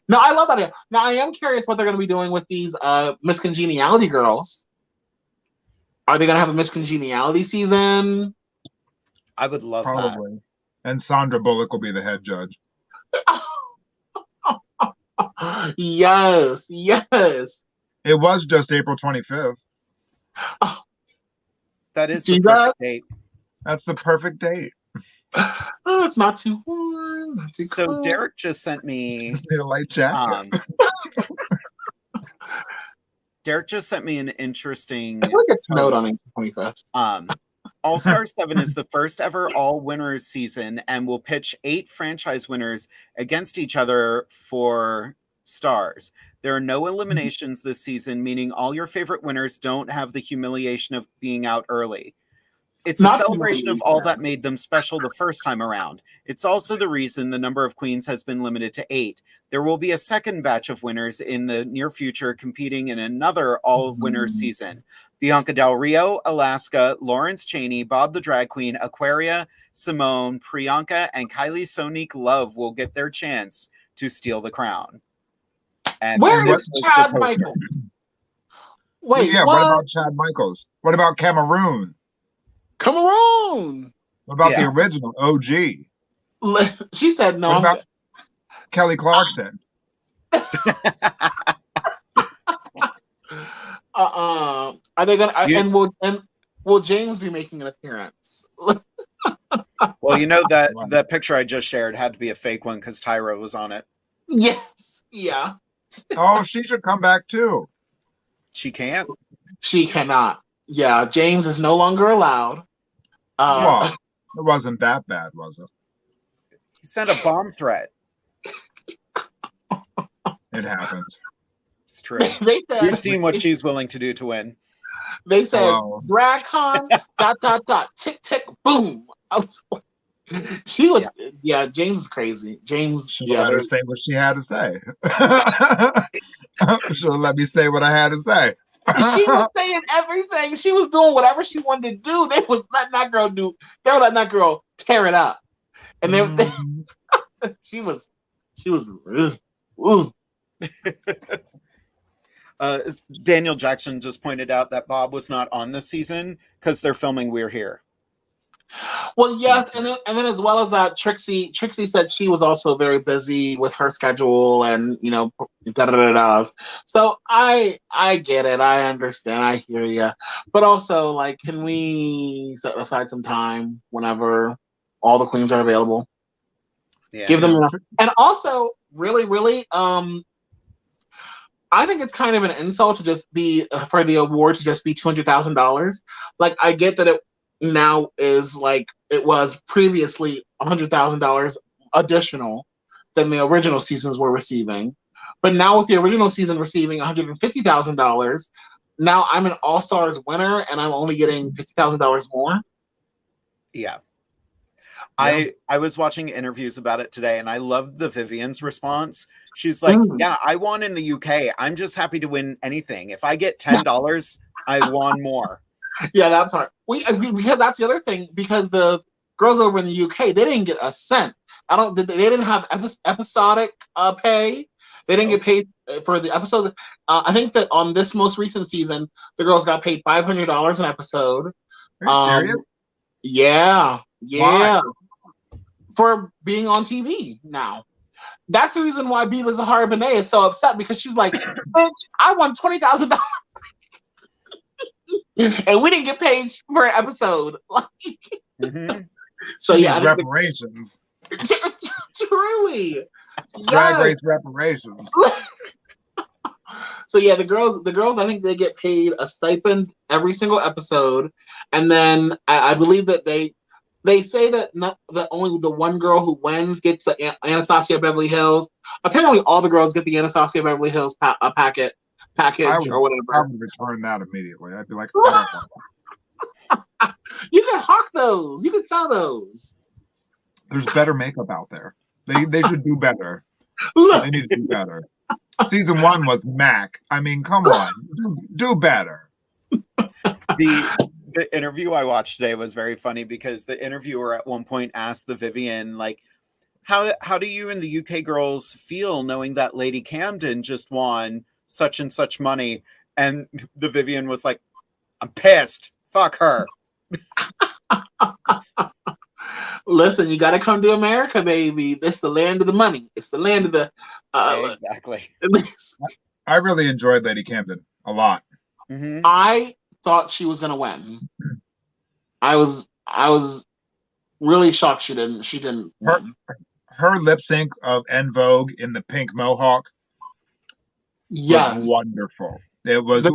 No, I love that idea. Now, I am curious what they're going to be doing with these Miss Congeniality girls. Are they going to have a Miss Congeniality season? I would love Probably. that. And Sandra Bullock will be the head judge. Yes. It was just April 25th. That is the perfect date. That's the perfect date. Oh, it's not too warm. Not too So cold. Derek just sent me Just need a light jacket. Derek just sent me an interesting. I feel like it snowed on April 25th. All Star 7 is the first ever all winners season and will pitch 8 franchise winners against each other for stars. There are no eliminations this season, meaning all your favorite winners don't have the humiliation of being out early. It's a celebration of all that made them special the first time around. It's also the reason the number of queens has been limited to 8. There will be a second batch of winners in the near future competing in another all-winners season. Bianca Del Rio, Alaska, Lawrence Chaney, Bob the Drag Queen, Aquaria, Simone, Priyanka, and Kylie Sonique Love will get their chance to steal the crown. And where is Chad Michaels? Wait, what about Chad Michaels? What about Cameroon? Cameroon. What about the original OG? She said no. What about Kelly Clarkson? Are they gonna? Will James be making an appearance? Well, you know that picture I just shared had to be a fake one because Tyra was on it. Yes. Yeah. Oh, she should come back too. She can't. She cannot. Yeah, James is no longer allowed. Well, it wasn't that bad, was it? He sent a bomb threat. It happens. It's true. We've seen what she's willing to do to win. They said, DragCon, ... tick, tick, boom. She was, James is crazy. James, she let her say what she had to say. She'll let me say what I had to say. She was saying everything. She was doing whatever she wanted to do. They was letting that girl do. They were letting that girl tear it up, and she was. Ooh. Daniel Jackson just pointed out that Bob was not on this season because they're filming We're Here. Well, yes, and then as well as that, Trixie said she was also very busy with her schedule and da-da-da-das. So I get it, I understand, I hear you, but also, like, can we set aside some time whenever all the queens are available? Yeah, give them enough. And also, really, I think it's kind of an insult to just be for the award to just be $200,000. Like, I get that it now is like it was previously $100,000 additional than the original seasons were receiving, but now with the original season receiving $150,000, now I'm an All-Stars winner and I'm only getting $50,000 more. Yeah. I was watching interviews about it today and I loved the Vivian's response. She's like, yeah, I won in the UK. I'm just happy to win anything. If I get $10, I won more. Yeah, that part. Because that's the other thing, because the girls over in the UK, they didn't get a cent. They didn't have episodic pay. They didn't get paid for the episode. I think that on this most recent season, the girls got paid $500 an episode. Are you serious? Yeah. Why? For being on TV now. That's the reason why Beavis and Harry Benet is so upset, because she's like, bitch, I won $20,000 and we didn't get paid for an episode. So She yeah, needs reparations. Truly. Drag race reparations. So yeah, the girls, I think they get paid a stipend every single episode, and then I believe that they say that that only the one girl who wins gets the Anastasia Beverly Hills. Apparently, all the girls get the Anastasia Beverly Hills package or whatever. I would return that immediately. I'd be like, I don't want that. You can hawk those. You can sell those. There's better makeup out there. They should do better. Look. They need to do better. Season 1 was Mac. I mean, come on, do better. The interview I watched today was very funny, because the interviewer at one point asked the Vivienne, like, how do you and the UK girls feel knowing that Lady Camden just won such and such money? And the Vivienne was like, I'm pissed. Fuck her. Listen, you got to come to America, baby. It's the land of the money. It's the land of the... exactly. I really enjoyed Lady Camden a lot. Mm-hmm. I thought she was going to win. I was really shocked she didn't win. Her lip sync of En Vogue in the pink mohawk was wonderful. It was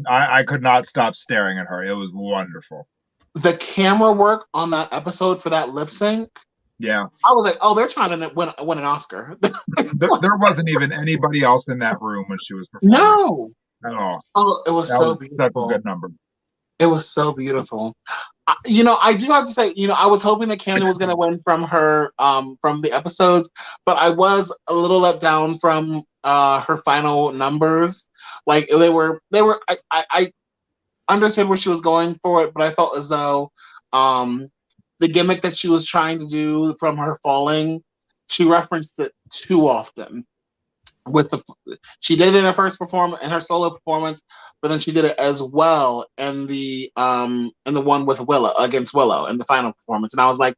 I could not stop staring at her. It was wonderful. The camera work on that episode for that lip sync. Yeah. I was like, oh, they're trying to win an Oscar. there wasn't even anybody else in that room when she was performing. No. At all. Oh, it was so beautiful. Such a good number. It was so beautiful. I do have to say, I was hoping that Camden was going to win from her, from the episodes, but I was a little let down from her final numbers. Like they were. I understood where she was going for it, but I felt as though the gimmick that she was trying to do from her falling, she referenced it too often. She did it in her first performance, in her solo performance, but then she did it as well in the one with Willow, against Willow, in the final performance. And I was like,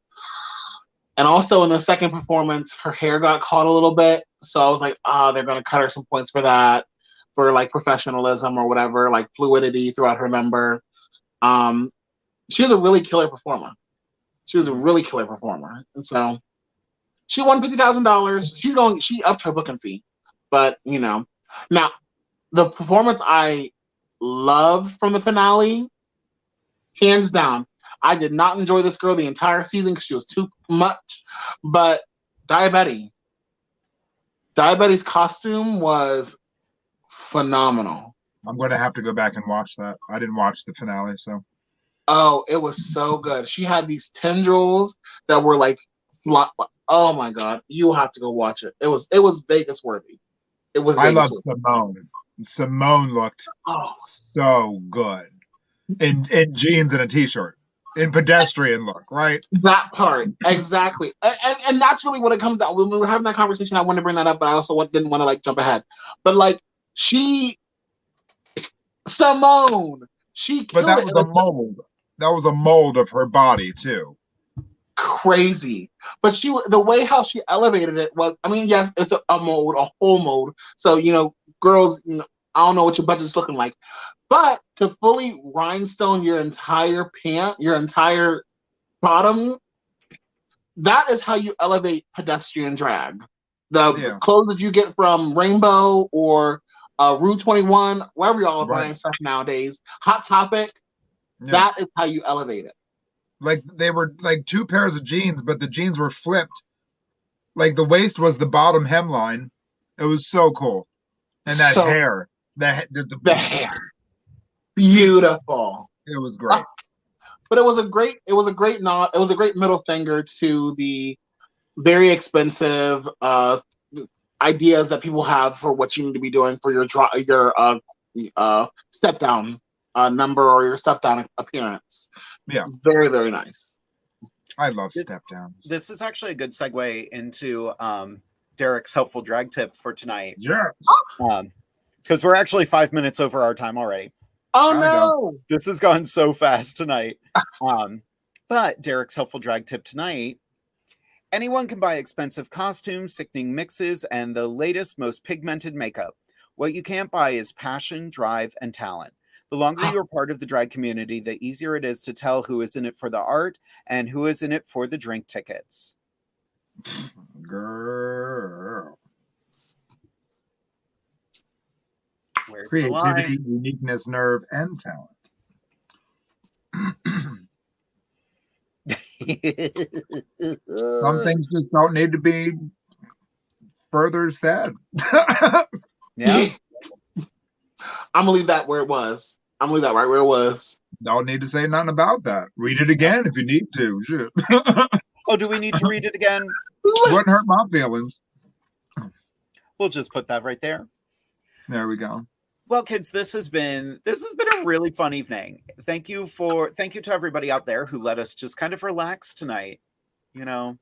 and also in the second performance, her hair got caught a little bit, so I was like, they're gonna cut her some points for that, for like professionalism or whatever, like fluidity throughout her number. She was a really killer performer. And so she won $50,000. She upped her booking fee. But, now the performance I love from the finale, hands down, I did not enjoy this girl the entire season because she was too much. But Diabetes' costume was phenomenal. I'm going to have to go back and watch that. I didn't watch the finale, so. Oh, it was so good. She had these tendrils that were like, oh my God, you have to go watch it. It was Vegas worthy. I love Simone. Simone looked so good in jeans and a t-shirt, in pedestrian look, right? That part, exactly, and that's really what it comes down. When we were having that conversation, I wanted to bring that up, but I also didn't want to like jump ahead. But like Simone, she killed but that was a mold. That was a mold of her body too. Crazy, but the way how she elevated it was, I mean, yes, it's a whole mold. So girls, I don't know what your budget's looking like, but to fully rhinestone your entire pant, your entire bottom, that is how you elevate pedestrian drag. The clothes that you get from Rainbow or Rue 21, wherever y'all are buying stuff nowadays, Hot Topic, that is how you elevate it. Like they were like two pairs of jeans, but the jeans were flipped. Like the waist was the bottom hemline. It was so cool. And that hair, the hair, beautiful. It was great. But it was a great nod. It was a great middle finger to the very expensive ideas that people have for what you need to be doing for your step down number or your step down appearance. Yeah, very, very nice. I love step downs. This is actually a good segue into Derek's helpful drag tip for tonight. Yes. Because we're actually 5 minutes over our time already. Oh I no! This has gone so fast tonight. But Derek's helpful drag tip tonight: anyone can buy expensive costumes, sickening mixes, and the latest, most pigmented makeup. What you can't buy is passion, drive, and talent. The longer you're part of the drag community, the easier it is to tell who is in it for the art and who is in it for the drink tickets. Girl. Where's Creativity, uniqueness, nerve, and talent. Some things just don't need to be further said. Yeah. I'm gonna leave that where it was. I'm gonna leave that right where it was. Don't need to say nothing about that. Read it again if you need to. Shit. Oh, do we need to read it again? Wouldn't hurt my feelings. We'll just put that right there. There we go. Well, kids, this has been a really fun evening. Thank you to everybody out there who let us just kind of relax tonight. You know,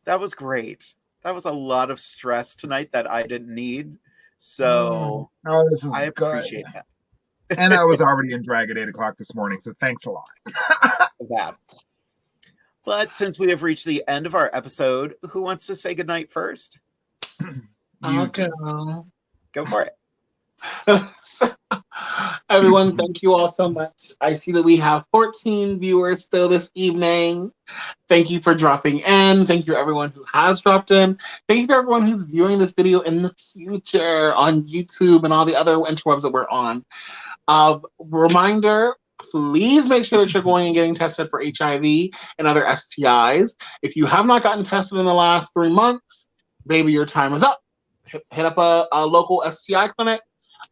that was great. That was a lot of stress tonight that I didn't need. So this is I good. appreciate that. And I was already in drag at 8 o'clock this morning, so thanks a lot. That. But since we have reached the end of our episode, who wants to say goodnight first? Okay. Go for it. Everyone, thank you all so much. I see that we have 14 viewers still this evening. Thank you for dropping in. Thank you everyone who has dropped in. Thank you to everyone who's viewing this video in the future on YouTube and all the other interwebs that we're on. Reminder, please make sure that you're going and getting tested for HIV and other STIs. If you have not gotten tested in the last 3 months, baby, your time is up. Hit up a local STI clinic.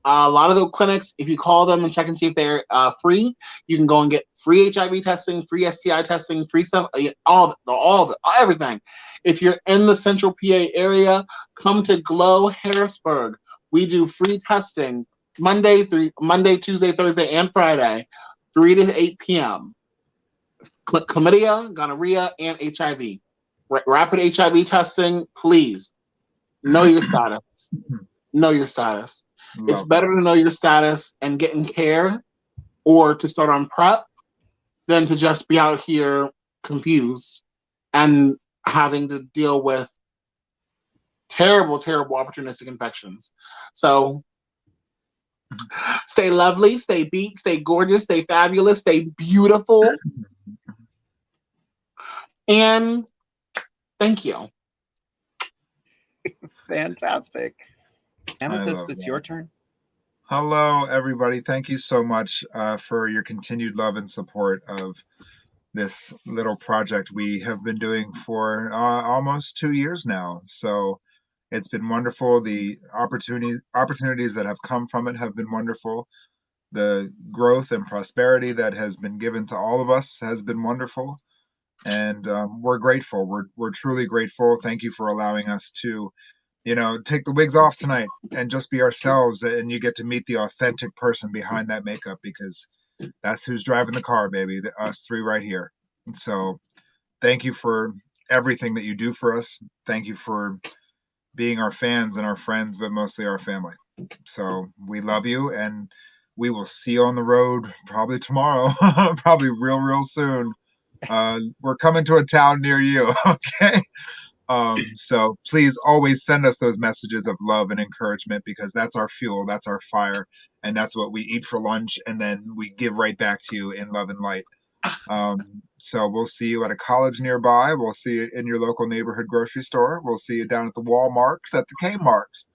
A lot of the clinics, if you call them and check and see if they're free, you can go and get free HIV testing, free STI testing, free stuff, everything. If you're in the central PA area, come to Glow Harrisburg. We do free testing Monday, Tuesday, Thursday, and Friday, 3 to 8 p.m. Chlamydia, gonorrhea, and HIV. Rapid HIV testing, please. Know your status. Know your status. It's better to know your status and get in care or to start on PrEP than to just be out here confused and having to deal with terrible, terrible opportunistic infections. So stay lovely, stay beat, stay gorgeous, stay fabulous, stay beautiful. And thank you. Fantastic. Amethyst, it's your turn. Hello, everybody. Thank you so much for your continued love and support of this little project we have been doing for almost 2 years now. So it's been wonderful. The opportunities that have come from it have been wonderful. The growth and prosperity that has been given to all of us has been wonderful. And we're grateful. We're truly grateful. Thank you for allowing us to take the wigs off tonight and just be ourselves, and you get to meet the authentic person behind that makeup, because that's who's driving the car, baby, us three right here. And so thank you for everything that you do for us. Thank you for being our fans and our friends, but mostly our family. So we love you, and we will see you on the road probably tomorrow, probably real soon. We're coming to a town near you, okay? So please always send us those messages of love and encouragement, because that's our fuel, that's our fire, and that's what we eat for lunch, and then we give right back to you in love and light. So we'll see you at a college nearby. We'll see you in your local neighborhood grocery store. We'll see you down at the Walmarts, at the Kmarts,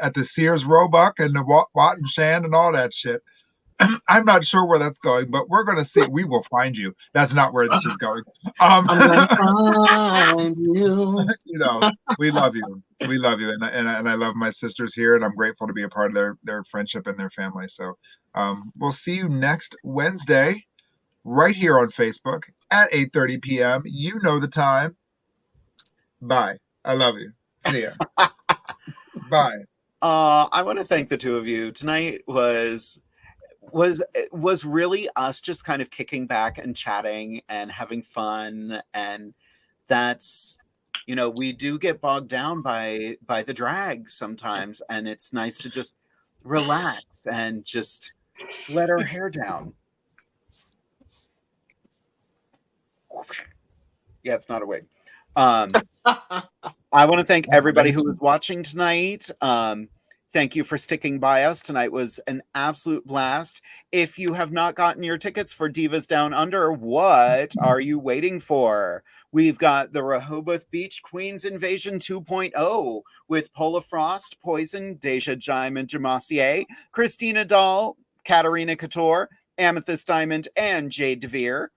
at the Sears Roebuck and the Watt and Shan and all that shit. I'm not sure where that's going, but we're going to see. We will find you. That's not where this is going. I'm going to find you. We love you. We love you. And I love my sisters here, and I'm grateful to be a part of their friendship and their family. So we'll see you next Wednesday right here on Facebook at 8:30 p.m. You know the time. Bye. I love you. See ya. Bye. I want to thank the two of you. Tonight was really us just kind of kicking back and chatting and having fun, and that's you know, we do get bogged down by the drag sometimes, and it's nice to just relax and just let our hair down. Yeah, it's not a wig. I want to thank everybody who was watching tonight. Thank you for sticking by us. Tonight was an absolute blast. If you have not gotten your tickets for Divas Down Under, what are you waiting for? We've got the Rehoboth Beach Queens Invasion 2.0 with Paula Frost, Poison, Deja Diamond, Jamacier, Christina Dahl, Katarina Couture, Amethyst Diamond, and Jade DeVere.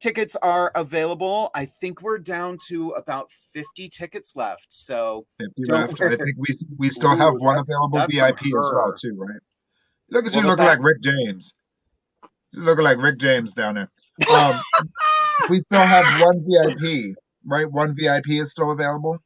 Tickets are available. I think we're down to about 50 tickets left. So 50 left. I think we still have one available VIP as well, too, right? Look at you looking like Rick James. You looking like Rick James down there. We still have one VIP, right? One VIP is still available.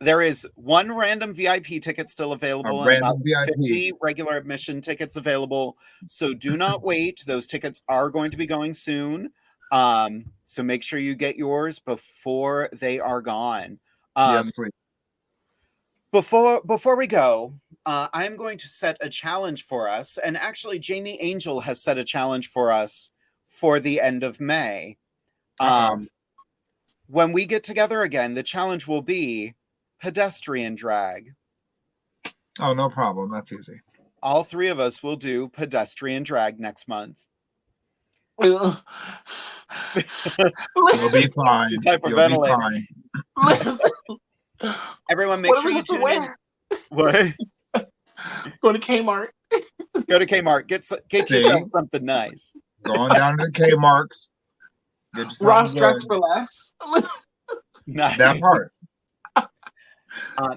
There is one random VIP ticket still available and about 50 regular admission tickets available. So do not wait. Those tickets are going to be going soon. So make sure you get yours before they are gone. Yes, please. Before we go, I'm going to set a challenge for us. And actually, Jamie Angel has set a challenge for us for the end of May. When we get together again, the challenge will be pedestrian drag. Oh, no problem. That's easy. All three of us will do pedestrian drag next month. You'll be fine. She's hyperventilating. Everyone, make sure you tune in. What? Go to Kmart. Go to Kmart. Get yourself something nice. Going down to the Kmarts. Ross Dress for Less. Nice. That part.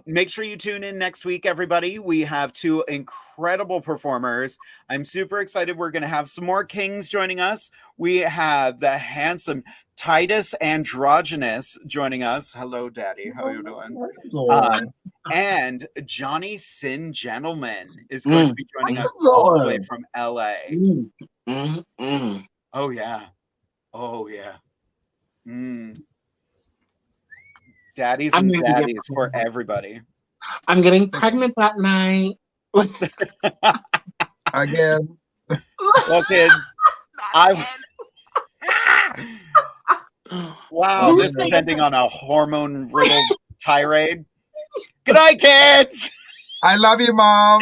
Make sure you tune in next week, everybody. We have two incredible performers. I'm super excited. We're going to have some more kings joining us. We have the handsome Titus Androgynous joining us. Hello, Daddy. How are you doing? And Johnny Sin Gentleman is going to be joining us all the way from LA. Oh, yeah. Oh, yeah. Daddies and zaddies for everybody. I'm getting pregnant that night. Again. Well, kids, wow, this is ending on a hormone-riddled tirade. Good night, kids! I love you, Mom.